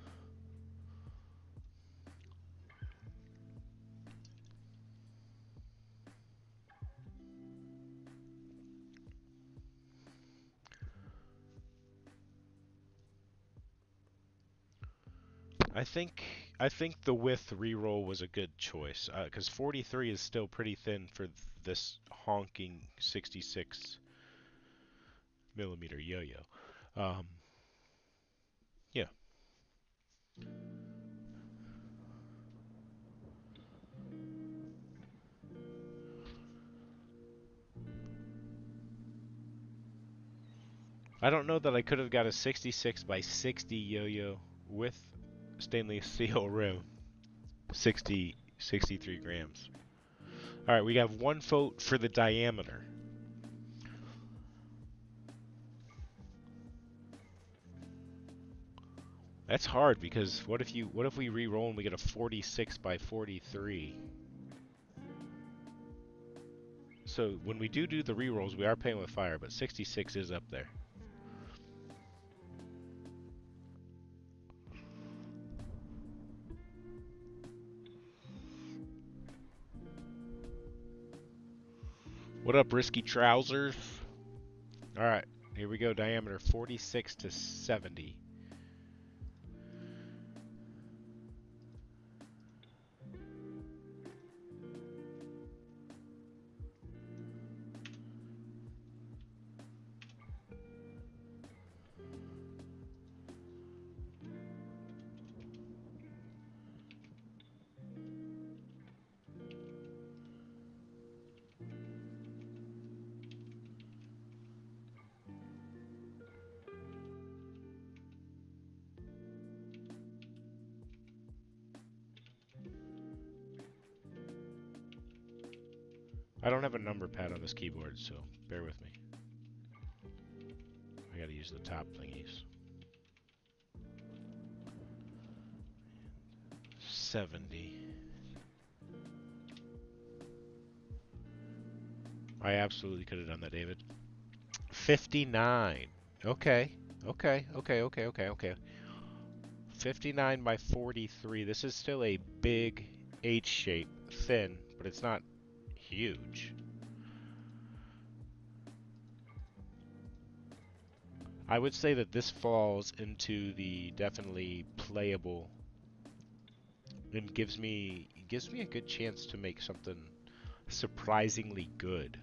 I think the width re-roll was a good choice because 43 is still pretty thin for this honking 66 millimeter YoYo. Yeah. I don't know that I could have got a 66 by 60 YoYo with stainless steel rim. 63 grams. All right, we have 1 vote for the diameter. That's hard because what if we re-roll and we get a 46 by 43? So when we do the re-rolls, we are playing with fire, but 66 is up there. What up, Risky Trousers? All right, here we go. Diameter 46 to 70. I don't have a number pad on this keyboard, so bear with me. use the top thingies. 70. I absolutely could have done that, David. 59. Okay. Okay. Okay. Okay. Okay. Okay. 59 by 43. This is still a big H shape, thin, but it's not huge. I would say that this falls into the definitely playable and gives me a good chance to make something surprisingly good.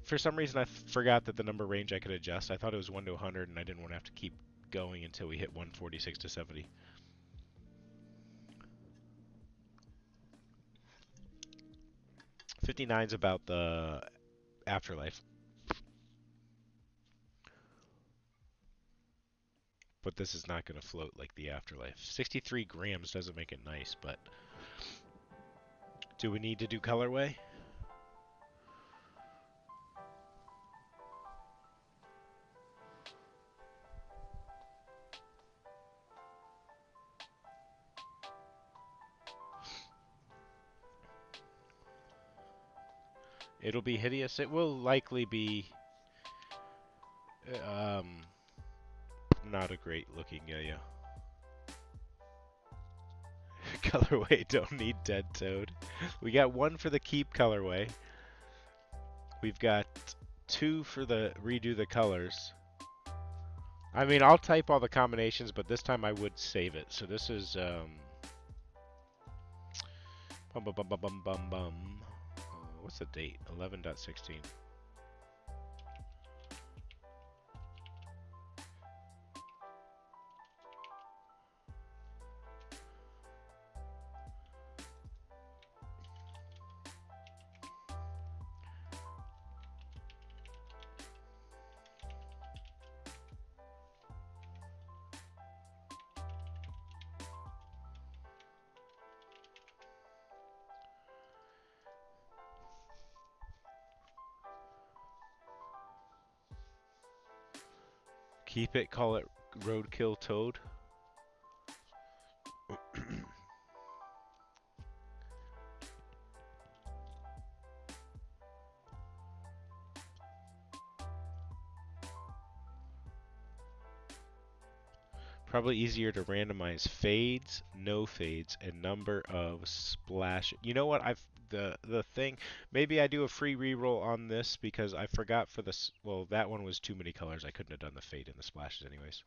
For some reason, I forgot that the number range I could adjust. I thought it was 1 to 100, and I didn't want to have to keep going until we hit 146 to 70. '59's about the afterlife. But this is not going to float like the afterlife. 63 grams doesn't make it nice, but do we need to do colorway? It'll be hideous. It will likely be not a great looking yo-yo. Colorway, don't need dead toad. We got 1 for the keep colorway. We've got 2 for the redo the colors. I mean, I'll type all the combinations, but this time I would save it. So this is bum bum bum bum bum bum bum. What's the date? 11.16. Keep it, call it roadkill toad. Probably easier to randomize fades, no fades, and number of splash. You know what? The thing. Maybe I do a free reroll on this because I forgot for this. Well, that one was too many colors. I couldn't have done the fade and the splashes anyways.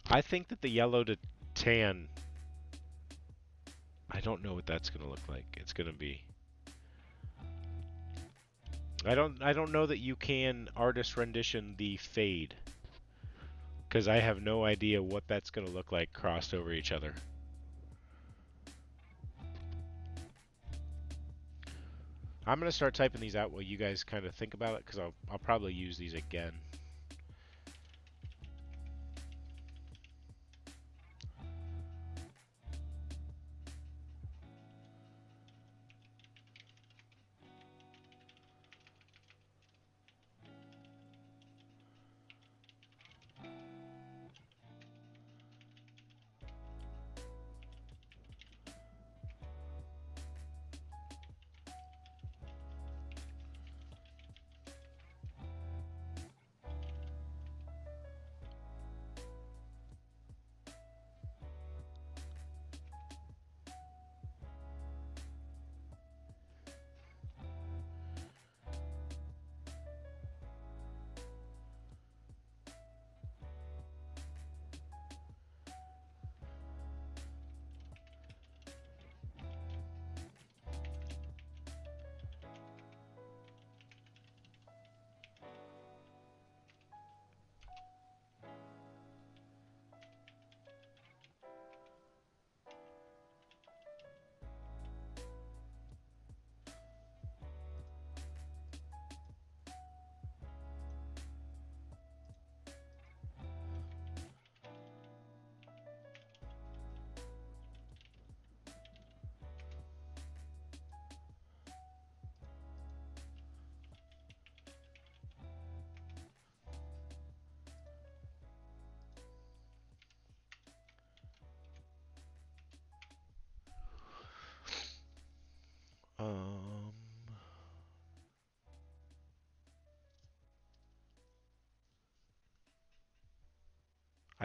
I think that the yellow to tan. I don't know what that's gonna look like. It's gonna be. I don't know that you can artist rendition the fade. Because I have no idea what that's going to look like crossed over each other. I'm going to start typing these out while you guys kind of think about it, because I'll probably use these again.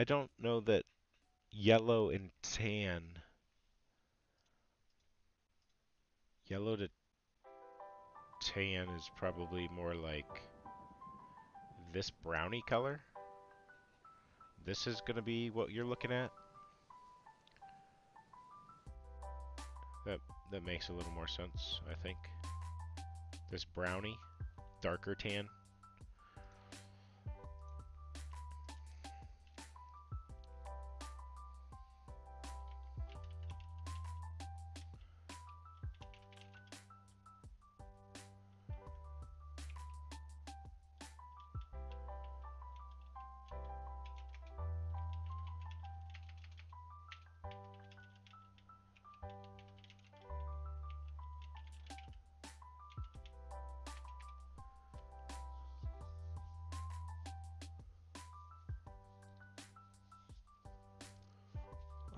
I don't know that yellow and tan. Yellow to tan is probably more like this brownie color. This is going to be what you're looking at. That makes a little more sense, I think. This brownie, darker tan.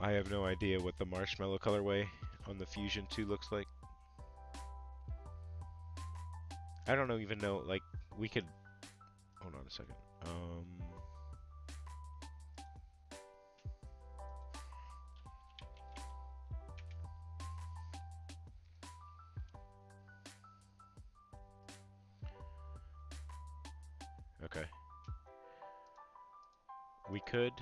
I have no idea what the marshmallow colorway on the Fusion 2 looks like. I don't even know, like, we could... Hold on a second. Okay. We could...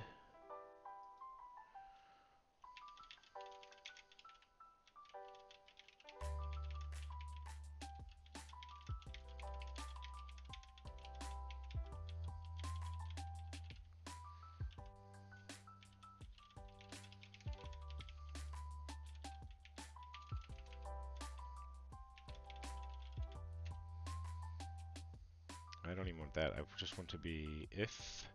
I don't even want that. I just want to be if...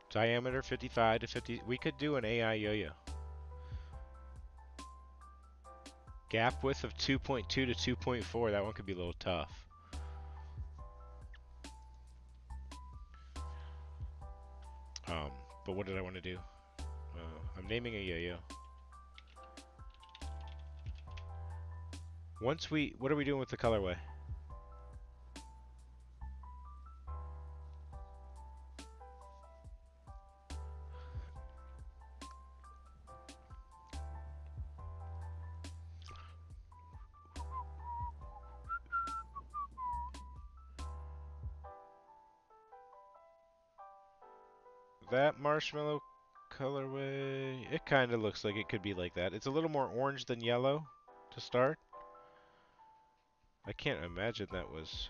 Diameter 55 to 50. We could do an AI yo-yo. Gap width of 2.2 to 2.4. That one could be a little tough. But what did I want to do? I'm naming a yo-yo. Once we... What are we doing with the colorway? That marshmallow colorway, it kind of looks like it could be like that. It's a little more orange than yellow to start. I can't imagine that was...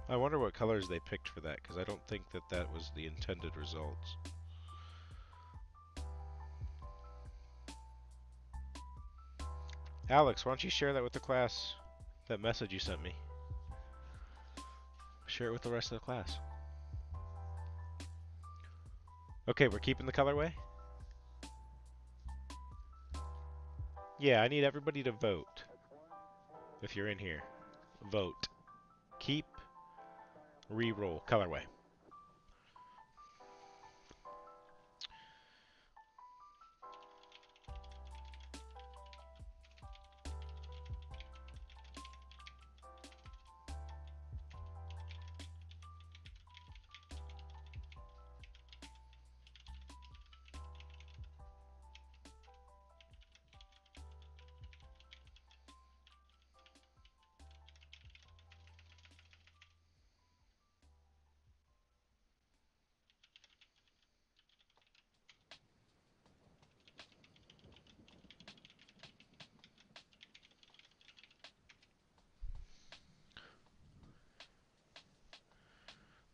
I wonder what colors they picked for that, because I don't think that that was the intended results. Alex, why don't you share that with the class? That message you sent me. Share it with the rest of the class. Okay, we're keeping the colorway? Yeah, I need everybody to vote. If you're in here. Vote. Keep. Re-roll. Colorway.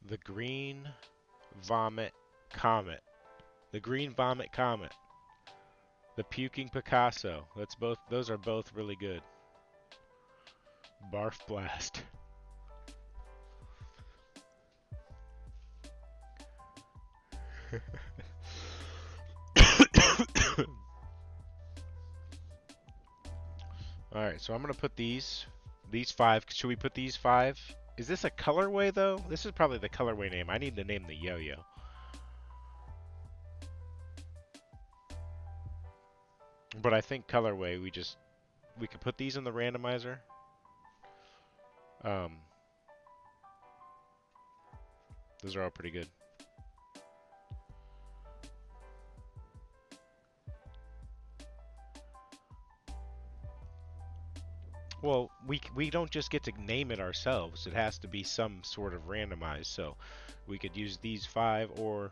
The Green Vomit Comet. The Green Vomit Comet. The Puking Picasso. That's both. Those are both really good. Barf Blast. Alright, so I'm gonna put these five. Should we put these five? Is this a colorway though? This is probably the colorway name. I need to name the yo-yo. But I think colorway, we could put these in the randomizer. Um, those are all pretty good. Well, we don't just get to name it ourselves. It has to be some sort of randomized. So we could use these five, or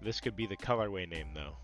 this could be the colorway name though.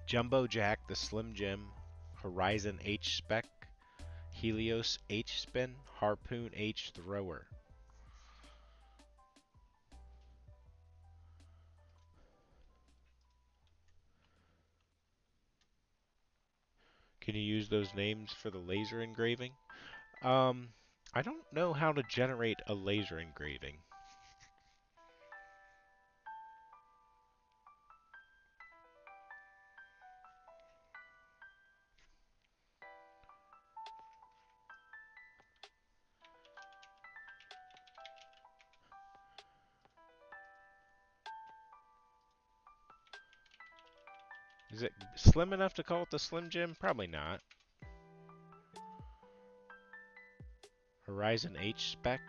Jumbo Jack, the Slim Jim, Horizon H Spec, Helios H Spin, Harpoon H Thrower. Can you use those names for the laser engraving? I don't know how to generate a laser engraving. Is it slim enough to call it the Slim Jim? Probably not. Horizon H Spec.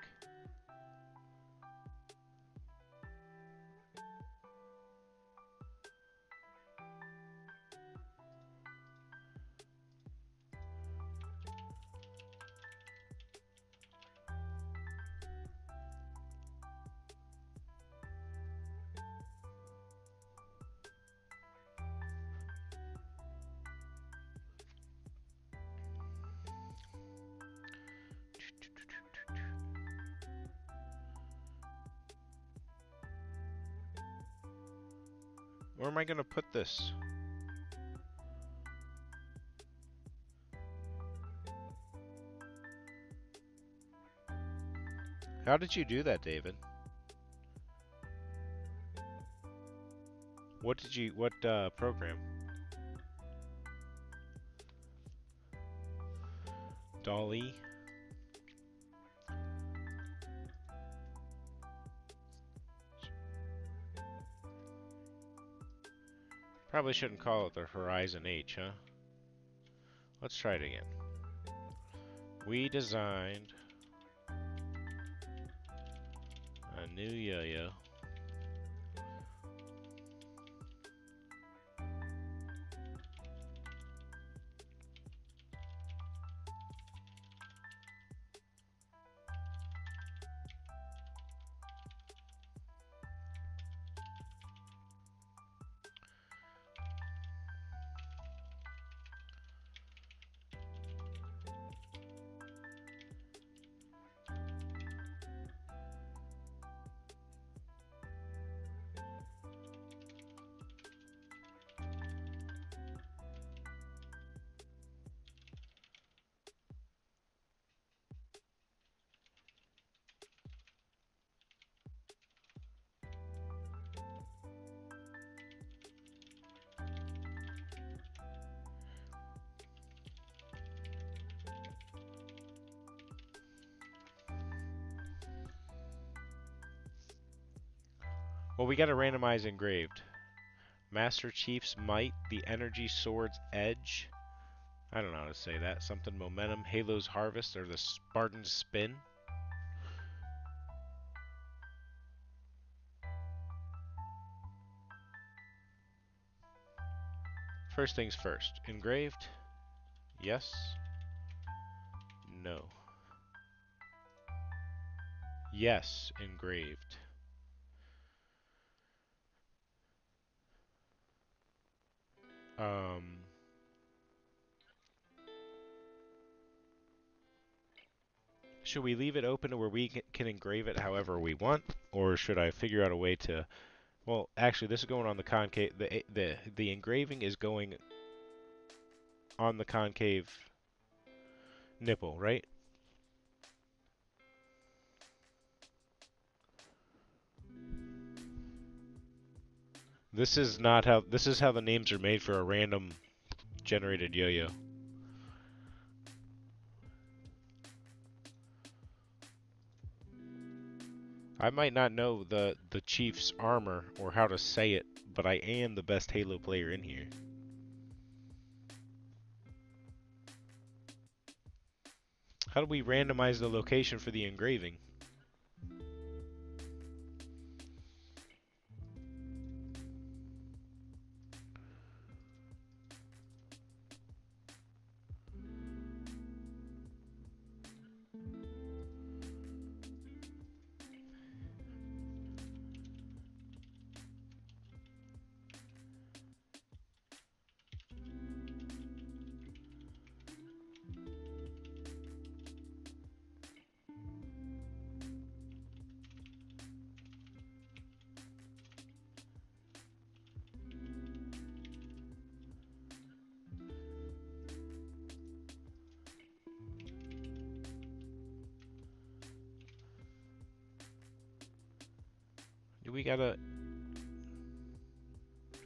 Where am I going to put this? How did you do that, David? What program? Dolly. Probably shouldn't call it the Horizon H, huh? Let's try it again. We designed a new yo-yo. Well, we got a randomize engraved. Master Chief's Might, the Energy Sword's Edge. I don't know how to say that. Something Momentum, Halo's Harvest, or the Spartan's Spin. first things first. Engraved? Yes. No. Yes, engraved. Um, should we leave it open to where we can engrave it however we want, or should I figure out a way to? Well, actually, this is going on the concave. The engraving is going on the concave nipple, right? This is not how. This is how the names are made for a random generated yo-yo. I might not know the Chief's armor or how to say it, but I am the best Halo player in here. How do we randomize the location for the engraving?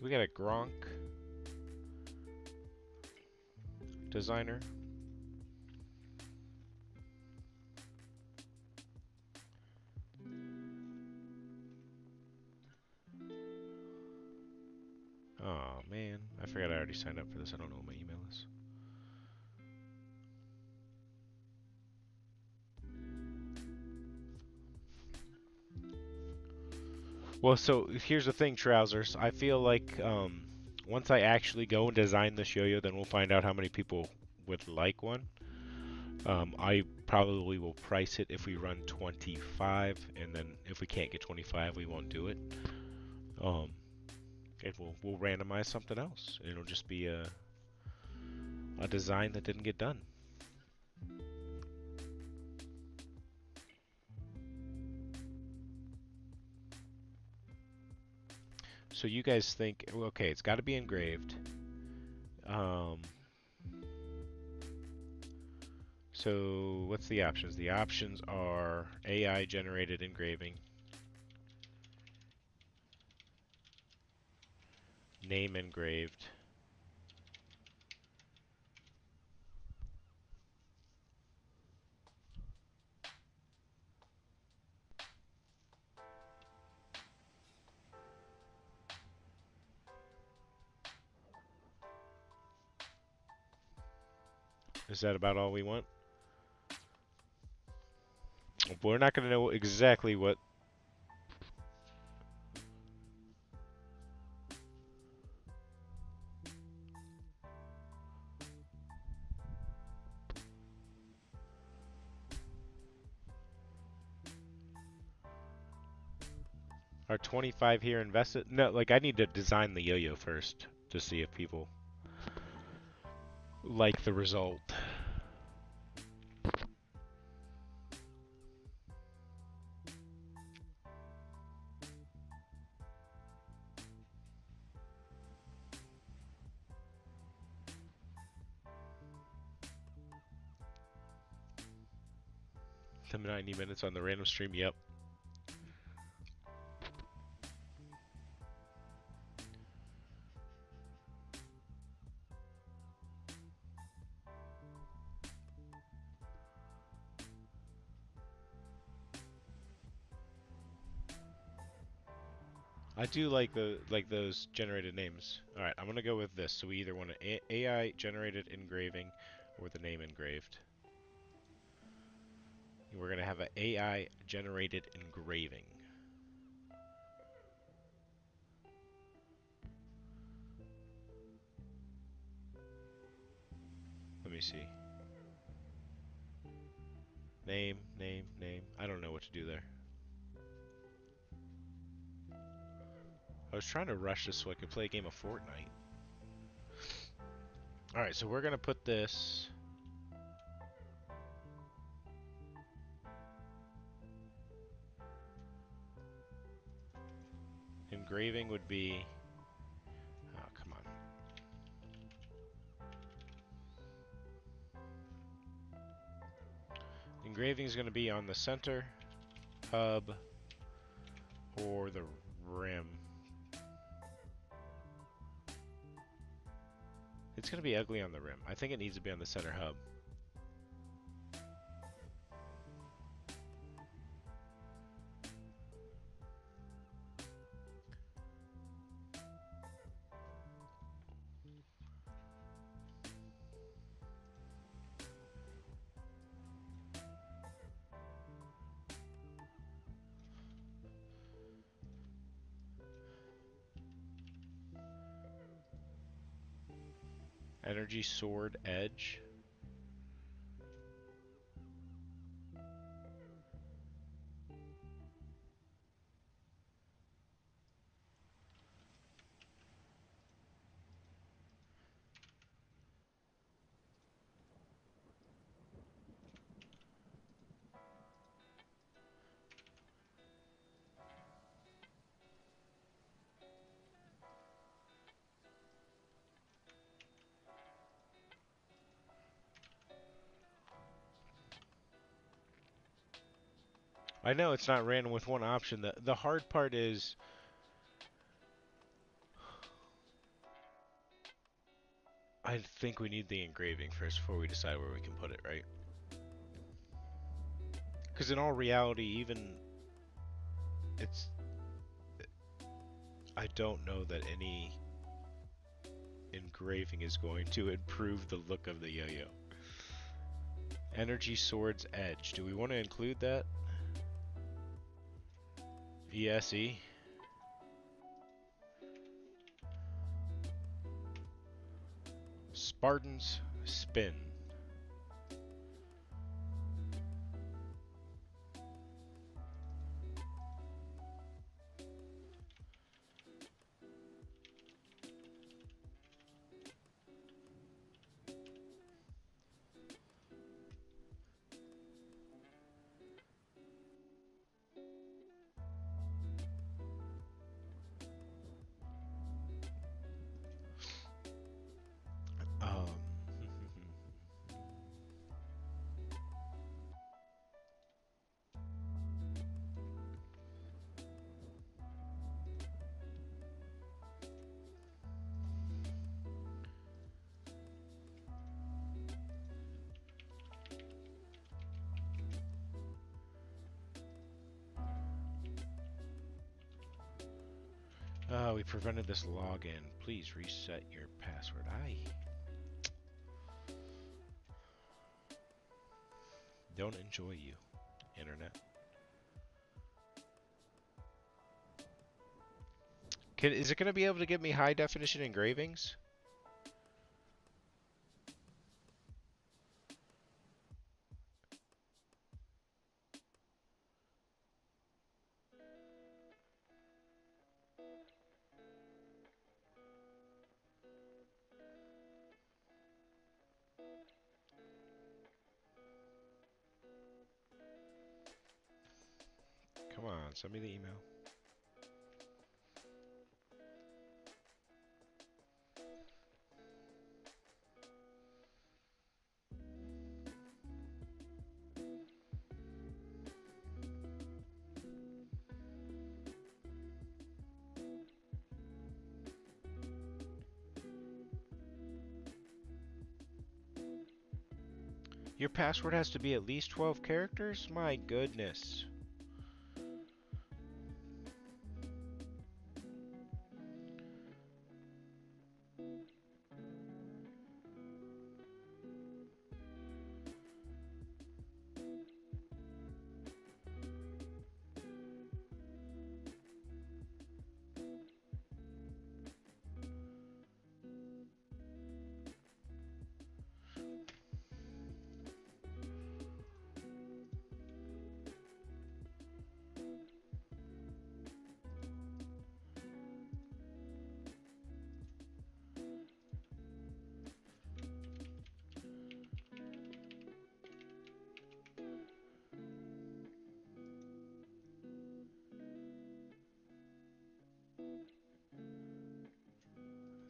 Do we got a Gronk designer? Oh man, I forgot I already signed up for this. I don't know what my email is. Well, so here's the thing, Trousers. I feel like once I actually go and design this yo-yo, then we'll find out how many people would like one. I probably will price it if we run 25, and then if we can't get 25, we won't do it. Um, and we'll randomize something else. It'll just be a design that didn't get done. So you guys think, okay, it's got to be engraved. So what's the options? The options are AI generated engraving, name engraved, is that about all we want? We're not going to know exactly what. Are 25 here invested? No, like I need to design the yo-yo first to see if people like the result. The 90 minutes on the random stream, yep. I do like those generated names. All right, I'm gonna go with this. So we either want an AI generated engraving or the name engraved. We're gonna have an AI generated engraving. me see. Name, name, name. I don't know what to do there. I was trying to rush this so I could play a game of Fortnite. Alright, so we're gonna put this... Engraving would be... Oh, come on. Engraving is gonna be on the center, hub, or the rim. It's gonna be ugly on the rim. I think it needs to be on the center hub. Energy sword edge. I know it's not random with one option. The hard part is I think we need the engraving first before we decide where we can put it, right? Because in all reality, even it's I don't know that any engraving is going to improve the look of the yo-yo. Energy Sword's Edge. Do we want to include that? ESE. Spartan's Spin. We prevented this login. Please reset your password. I don't enjoy you, internet. Is it going to be able to give me high definition engravings? Come on, send me the email. Your password has to be at least 12 characters? My goodness.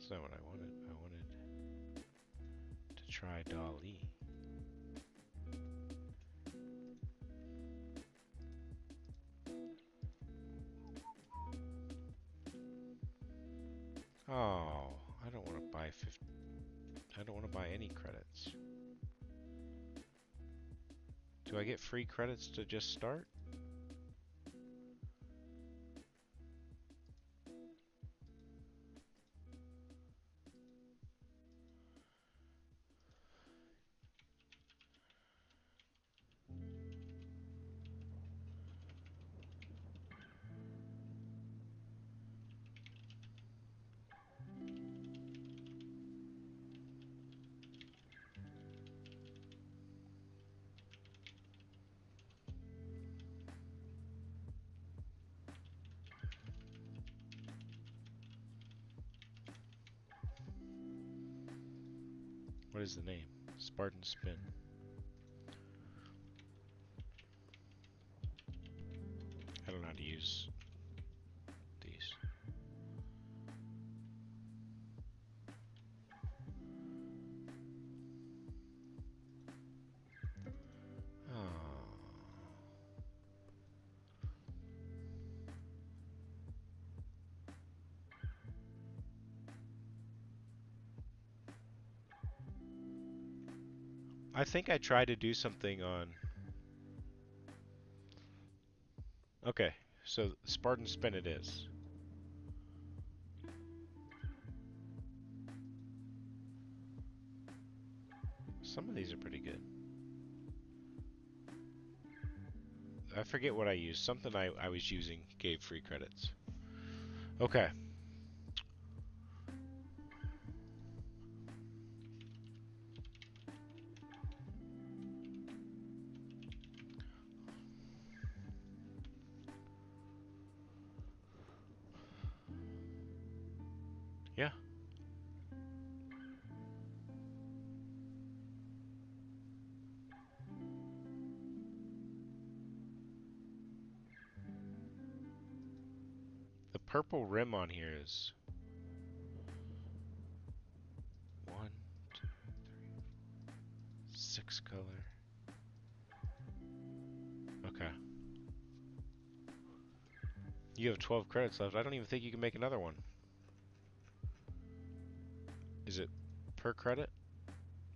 That's not what I wanted. I wanted to try Dali. Oh, I don't want to buy 50. I don't want to buy any credits. Do I get free credits to just start? What is the name? Spartan Spin. I don't know how to use these. Oh. I think I tried to do something on... Okay, so Spartan Spin it is. Some of these are pretty good. I forget what I used. Something I was using gave free credits. Okay. Yeah. The purple rim on here is 1, 2, 3, 6 color. Okay. You have 12 credits left. I don't even think you can make another one. Is it per credit?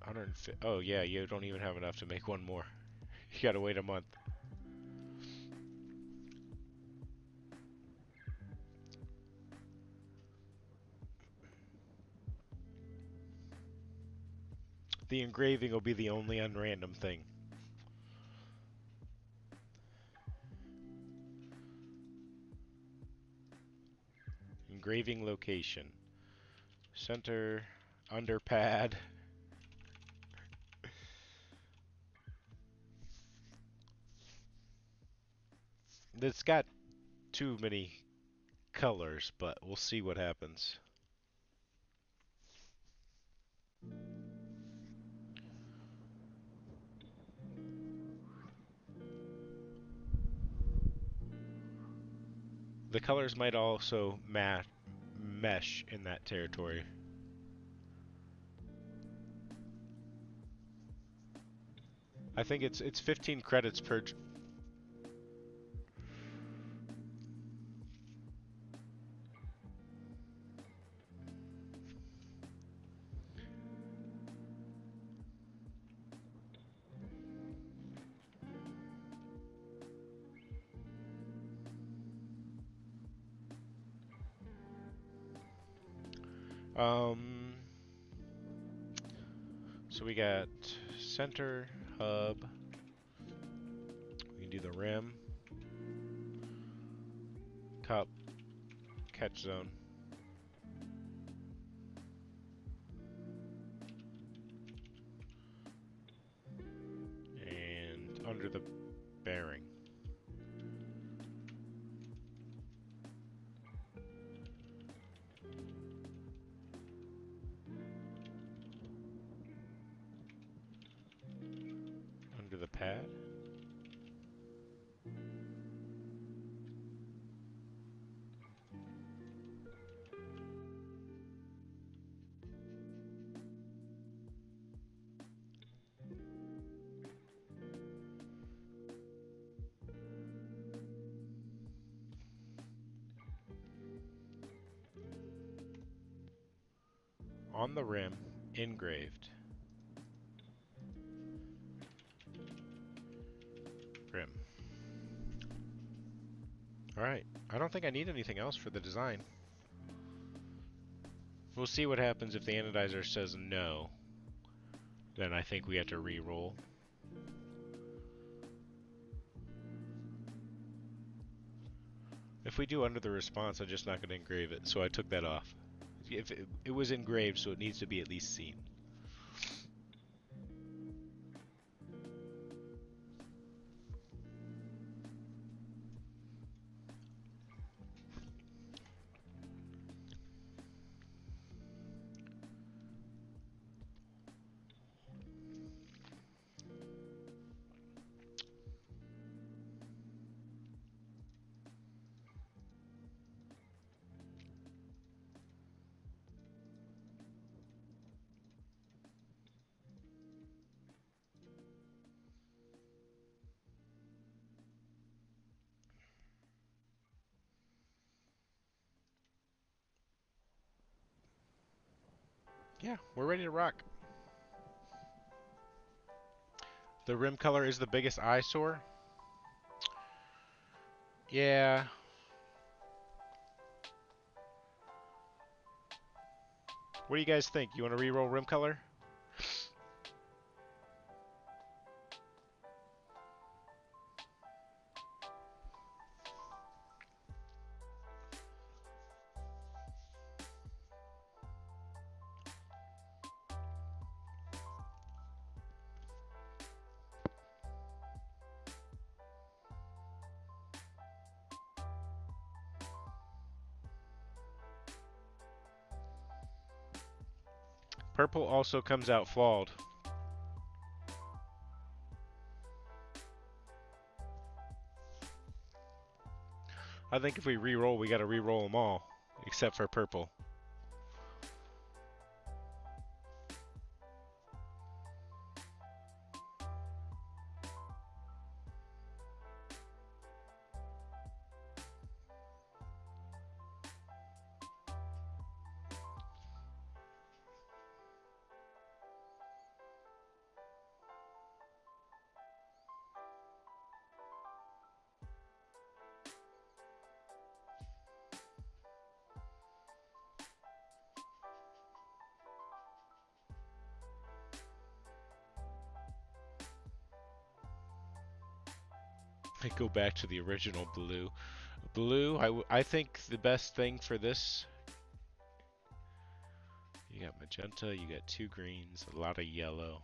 150. Oh yeah, you don't even have enough to make one more. You gotta wait a month. The engraving will be the only unrandom thing. Engraving location. Center, under pad. It's got too many colors, but we'll see what happens. The colors might also mesh in that territory. I think it's 15 credits per. So we got center, hub. We can do the rim, cup, catch zone. And under the bearing. Under the pad. on the rim, engraved. Rim. Alright, I don't think I need anything else for the design. We'll see what happens if the anodizer says no. Then I think we have to re-roll. If we do under the response, I'm just not going to engrave it, so I took that off. If it was engraved, so it needs to be at least seen. Yeah, we're ready to rock. The rim color is the biggest eyesore. Yeah. What do you guys think? You want to re-roll rim color? Purple also comes out flawed. I think if we re-roll, we got to re-roll them all, except for purple. I go back to the original blue. Blue, I think the best thing for this, you got magenta, you got 2 greens, a lot of yellow.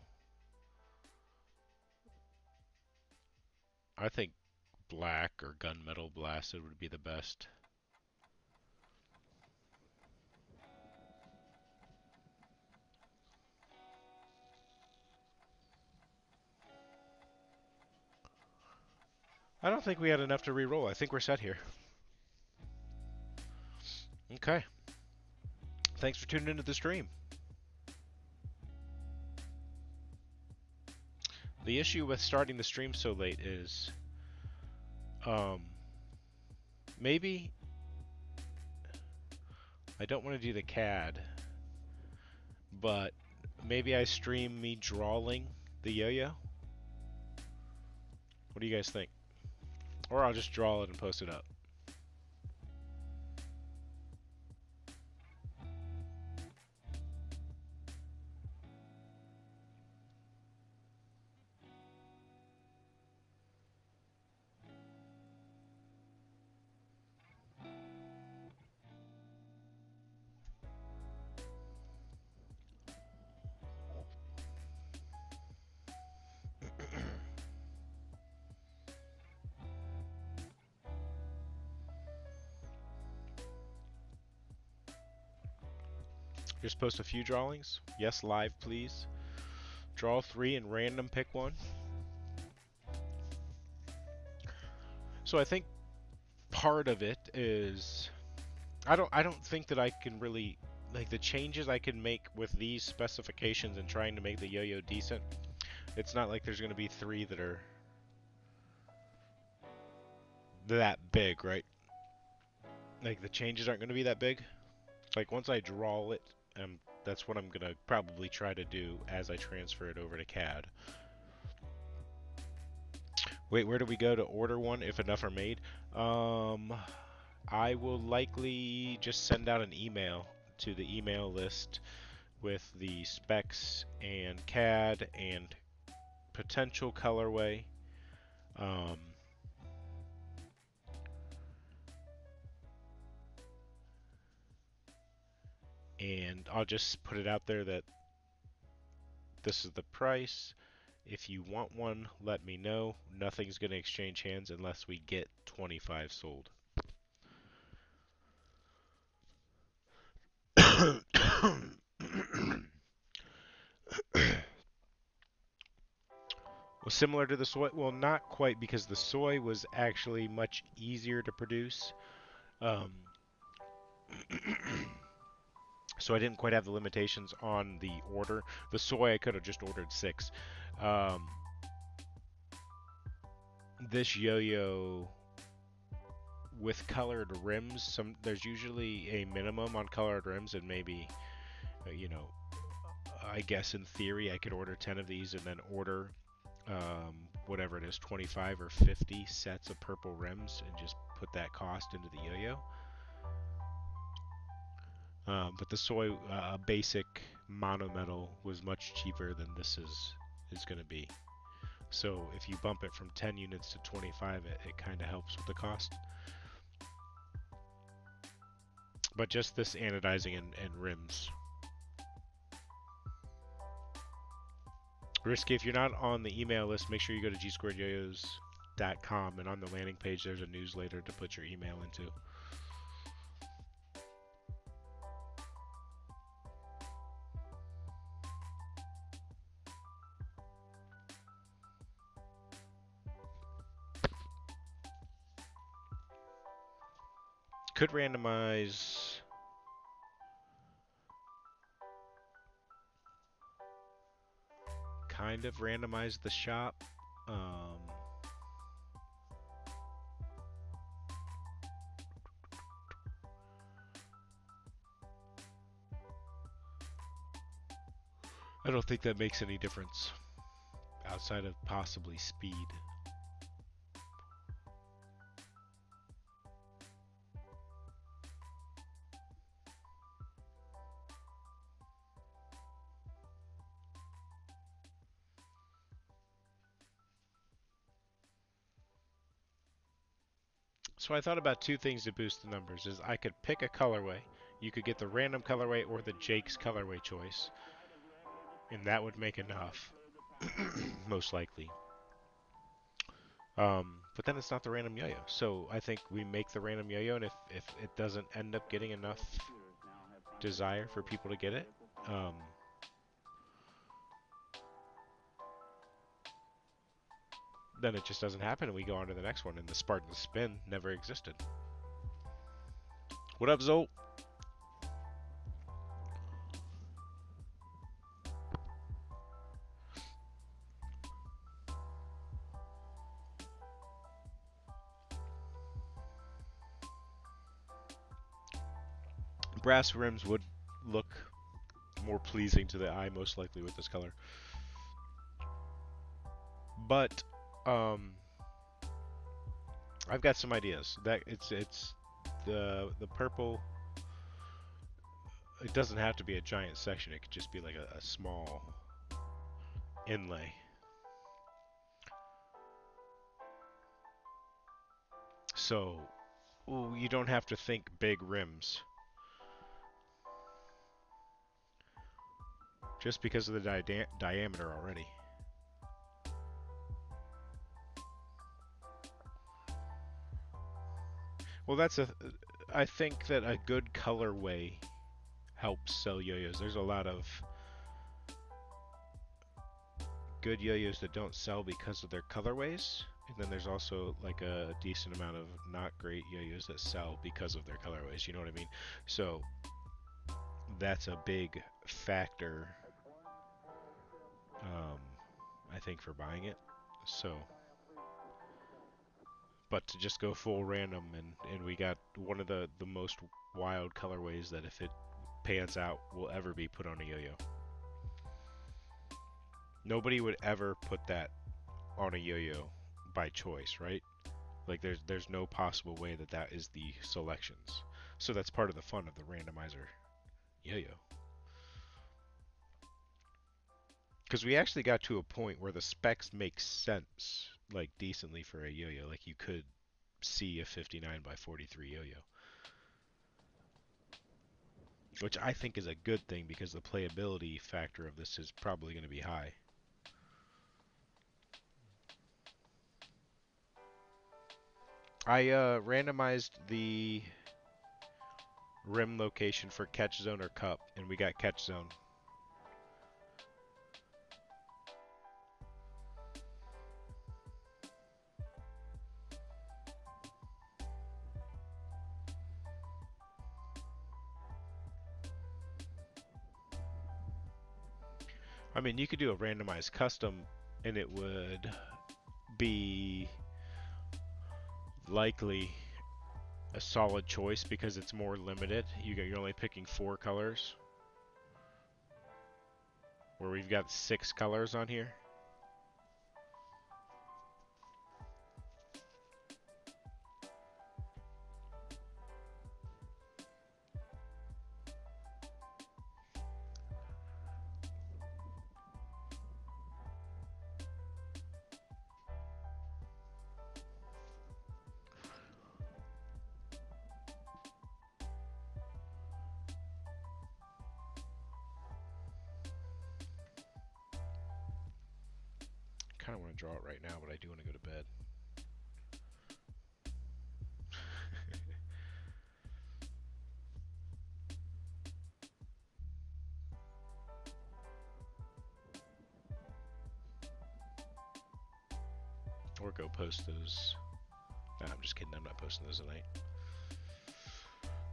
I think black or gunmetal blasted would be the best. I don't think we had enough to re-roll. I think we're set here. Okay. Thanks for tuning into the stream. The issue with starting the stream so late is, maybe I don't want to do the CAD, but maybe I stream me drawing the yo-yo. What do you guys think? Or I'll just draw it and post it up. Just post a few drawings. Yes, live, please. Draw 3 and random pick 1. So I think part of it is I don't think that I can really, like, the changes I can make with these specifications and trying to make the yo-yo decent. It's not like there's going to be 3 that are that big, right? Like the changes aren't going to be that big. Like once I draw it, I'm That's what I'm gonna probably try to do as I transfer it over to CAD. Wait, where do we go to order one if enough are made? I will likely just send out an email to the email list with the specs and CAD and potential colorway. Um, and I'll just put it out there that this is the price. If you want one, let me know. Nothing's going to exchange hands unless we get 25 sold. Well, similar to the soy, well, not quite, because the soy was actually much easier to produce. Um, so I didn't quite have the limitations on the order. The soy, I could have just ordered 6. Um, this yo-yo with colored rims, there's usually a minimum on colored rims, and maybe, you know, I guess in theory I could order 10 of these and then order whatever it is, 25 or 50 sets of purple rims and just put that cost into the yo-yo. But the soy basic monometal was much cheaper than this is going to be. So if you bump it from 10 units to 25, it kind of helps with the cost. But just this anodizing and rims. Risky, if you're not on the email list, make sure you go to g2HQ.com, and on the landing page there's a newsletter to put your email into. Could randomize. Kind of randomize the shop. I don't think that makes any difference outside of possibly speed. So I thought about 2 things to boost the numbers. Is I could pick a colorway. You could get the random colorway or the Jake's colorway choice. And that would make enough. Most likely. But then it's not the random yo-yo. So I think we make the random yo-yo, and if it doesn't end up getting enough desire for people to get it, then it just doesn't happen and we go on to the next one, and the Spartan spin never existed. What up, Zolt? Brass rims would look more pleasing to the eye, most likely, with this color. But I've got some ideas. That it's the purple. It doesn't have to be a giant section. It could just be like a small inlay. So you don't have to think big rims. Just because of the diameter already. Well, I think that a good colorway helps sell yo-yos. There's a lot of good yo-yos that don't sell because of their colorways, and then there's also like a decent amount of not great yo-yos that sell because of their colorways. You know what I mean? So that's a big factor, I think, for buying it. So, but to just go full random, and we got one of the most wild colorways that if it pants out will ever be put on a yo-yo. Nobody would ever put that on a yo-yo by choice, right? Like there's no possible way that that is the selections. So that's part of the fun of the randomizer yo-yo. Because we actually got to a point where the specs make sense, like decently for a yo-yo. Like you could see a 59 by 43 yo-yo. Which I think is a good thing because the playability factor of this is probably going to be high. I randomized the rim location for catch zone or cup, and we got catch zone. I mean, you could do a randomized custom, and it would be likely a solid choice because it's more limited. You're only picking 4 colors, where we've got 6 colors on here. I kind of want to draw it right now, but I do want to go to bed. Or go post those. Nah, I'm just kidding. I'm not posting those tonight.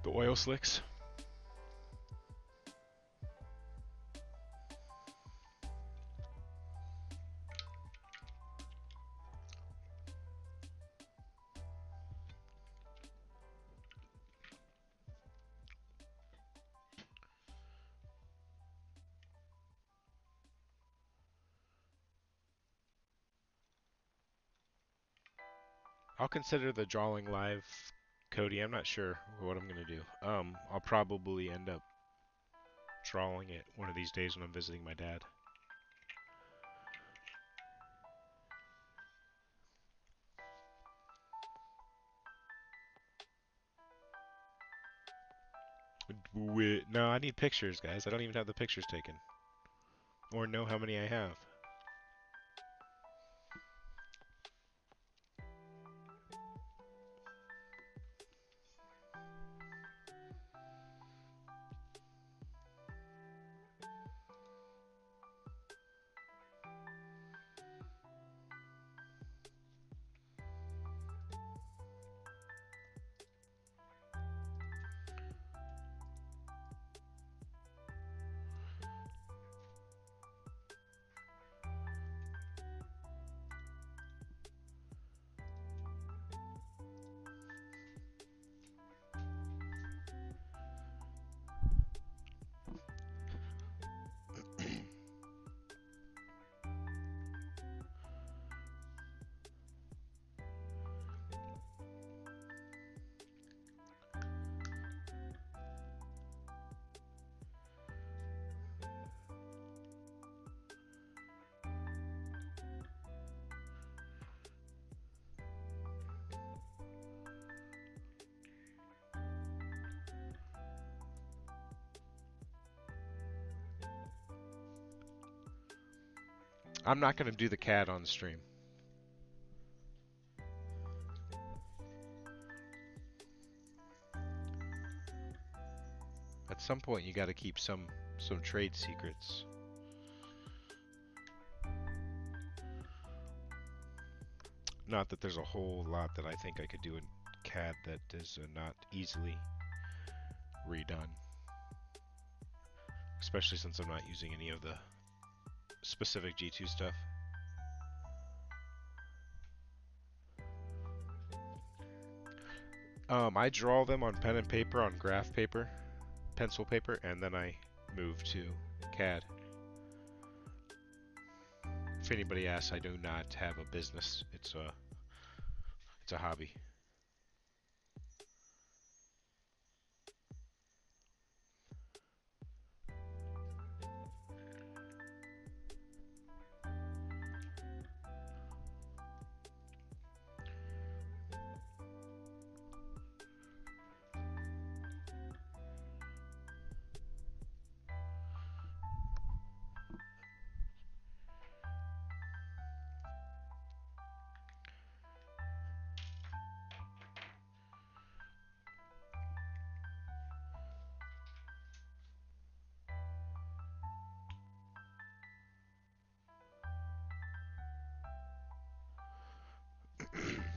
The oil slicks. I'll consider the drawing live, Cody. I'm not sure what I'm gonna do. I'll probably end up drawing it one of these days when I'm visiting my dad. No, I need pictures, guys. I don't even have the pictures taken. Or know how many I have. I'm not gonna do the CAD on stream. At some point, you got to keep some trade secrets. Not that there's a whole lot that I think I could do in CAD that is not easily redone. Especially since I'm not using any of the specific G2 stuff. I draw them on pen and paper, on graph paper, pencil paper, and then I moved to CAD. If anybody asks, I do not have a business. It's a hobby.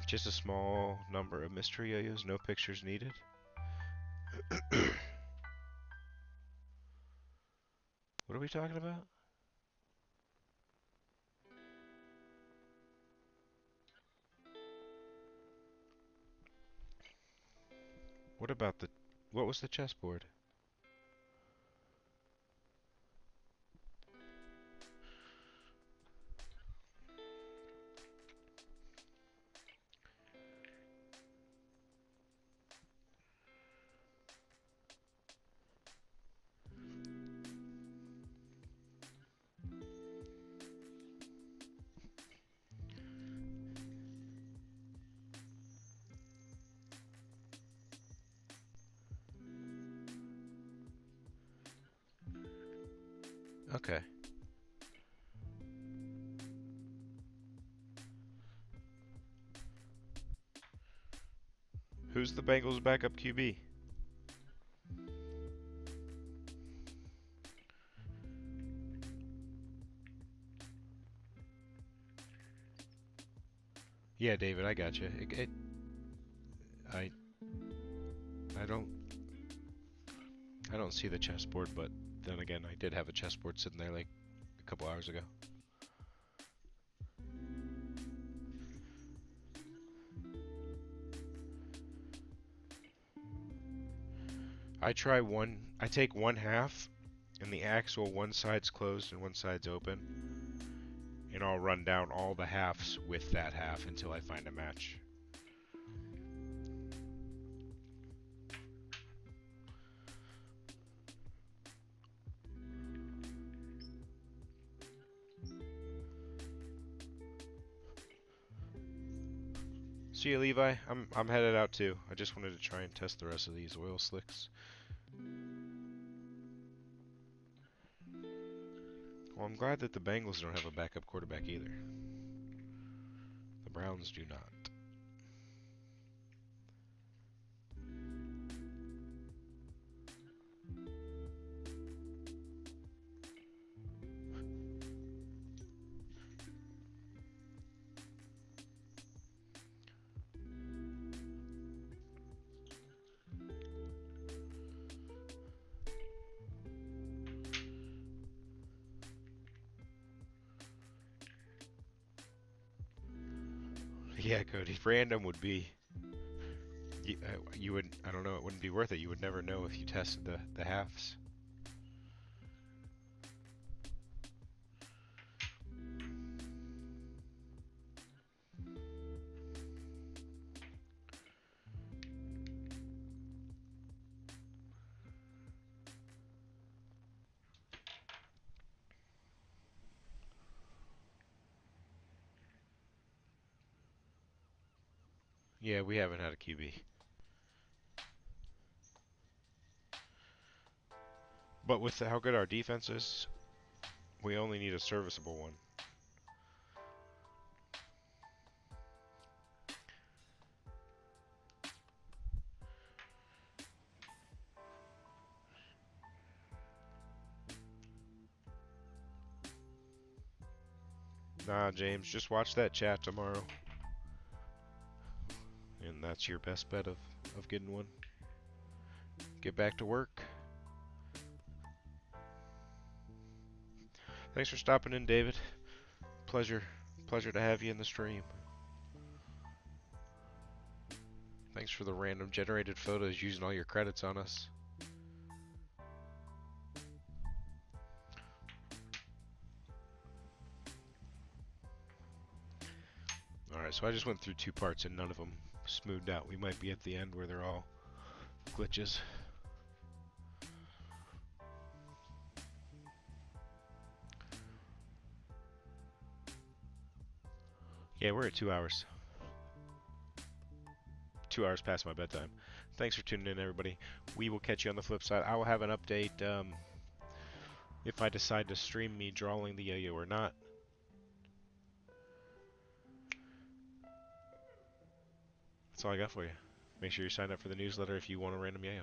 Just a small number of mystery yo-yos, no pictures needed. What are we talking about? What about the... What was the chessboard? Okay. Who's the Bengals' backup QB? Yeah, David, I got you. I I don't see the chessboard, but then again, I did have a chessboard sitting there like a couple hours ago. I take one half, and the axle, one side's closed and one side's open, and I'll run down all the halves with that half until I find a match. See you, Levi. I'm headed out too. I just wanted to try and test the rest of these oil slicks. Well, I'm glad that the Bengals don't have a backup quarterback either. The Browns do not. Yeah, Cody. Random would be. You would. I don't know. It wouldn't be worth it. You would never know if you tested the halves. Yeah, we haven't had a QB. But with how good our defense is, we only need a serviceable one. Nah, James, just watch that chat tomorrow. And that's your best bet of getting one. Get back to work. Thanks for stopping in, David. Pleasure to have you in the stream. Thanks for the random generated photos using all your credits on us. Alright, so I just went through 2 parts and none of them smoothed out. We might be at the end where they're all glitches. Yeah, we're at 2 hours. 2 hours past my bedtime. Thanks for tuning in, everybody. We will catch you on the flip side. I will have an update if I decide to stream me drawing the YoYo or not. That's all I got for you. Make sure you sign up for the newsletter if you want a random YoYo.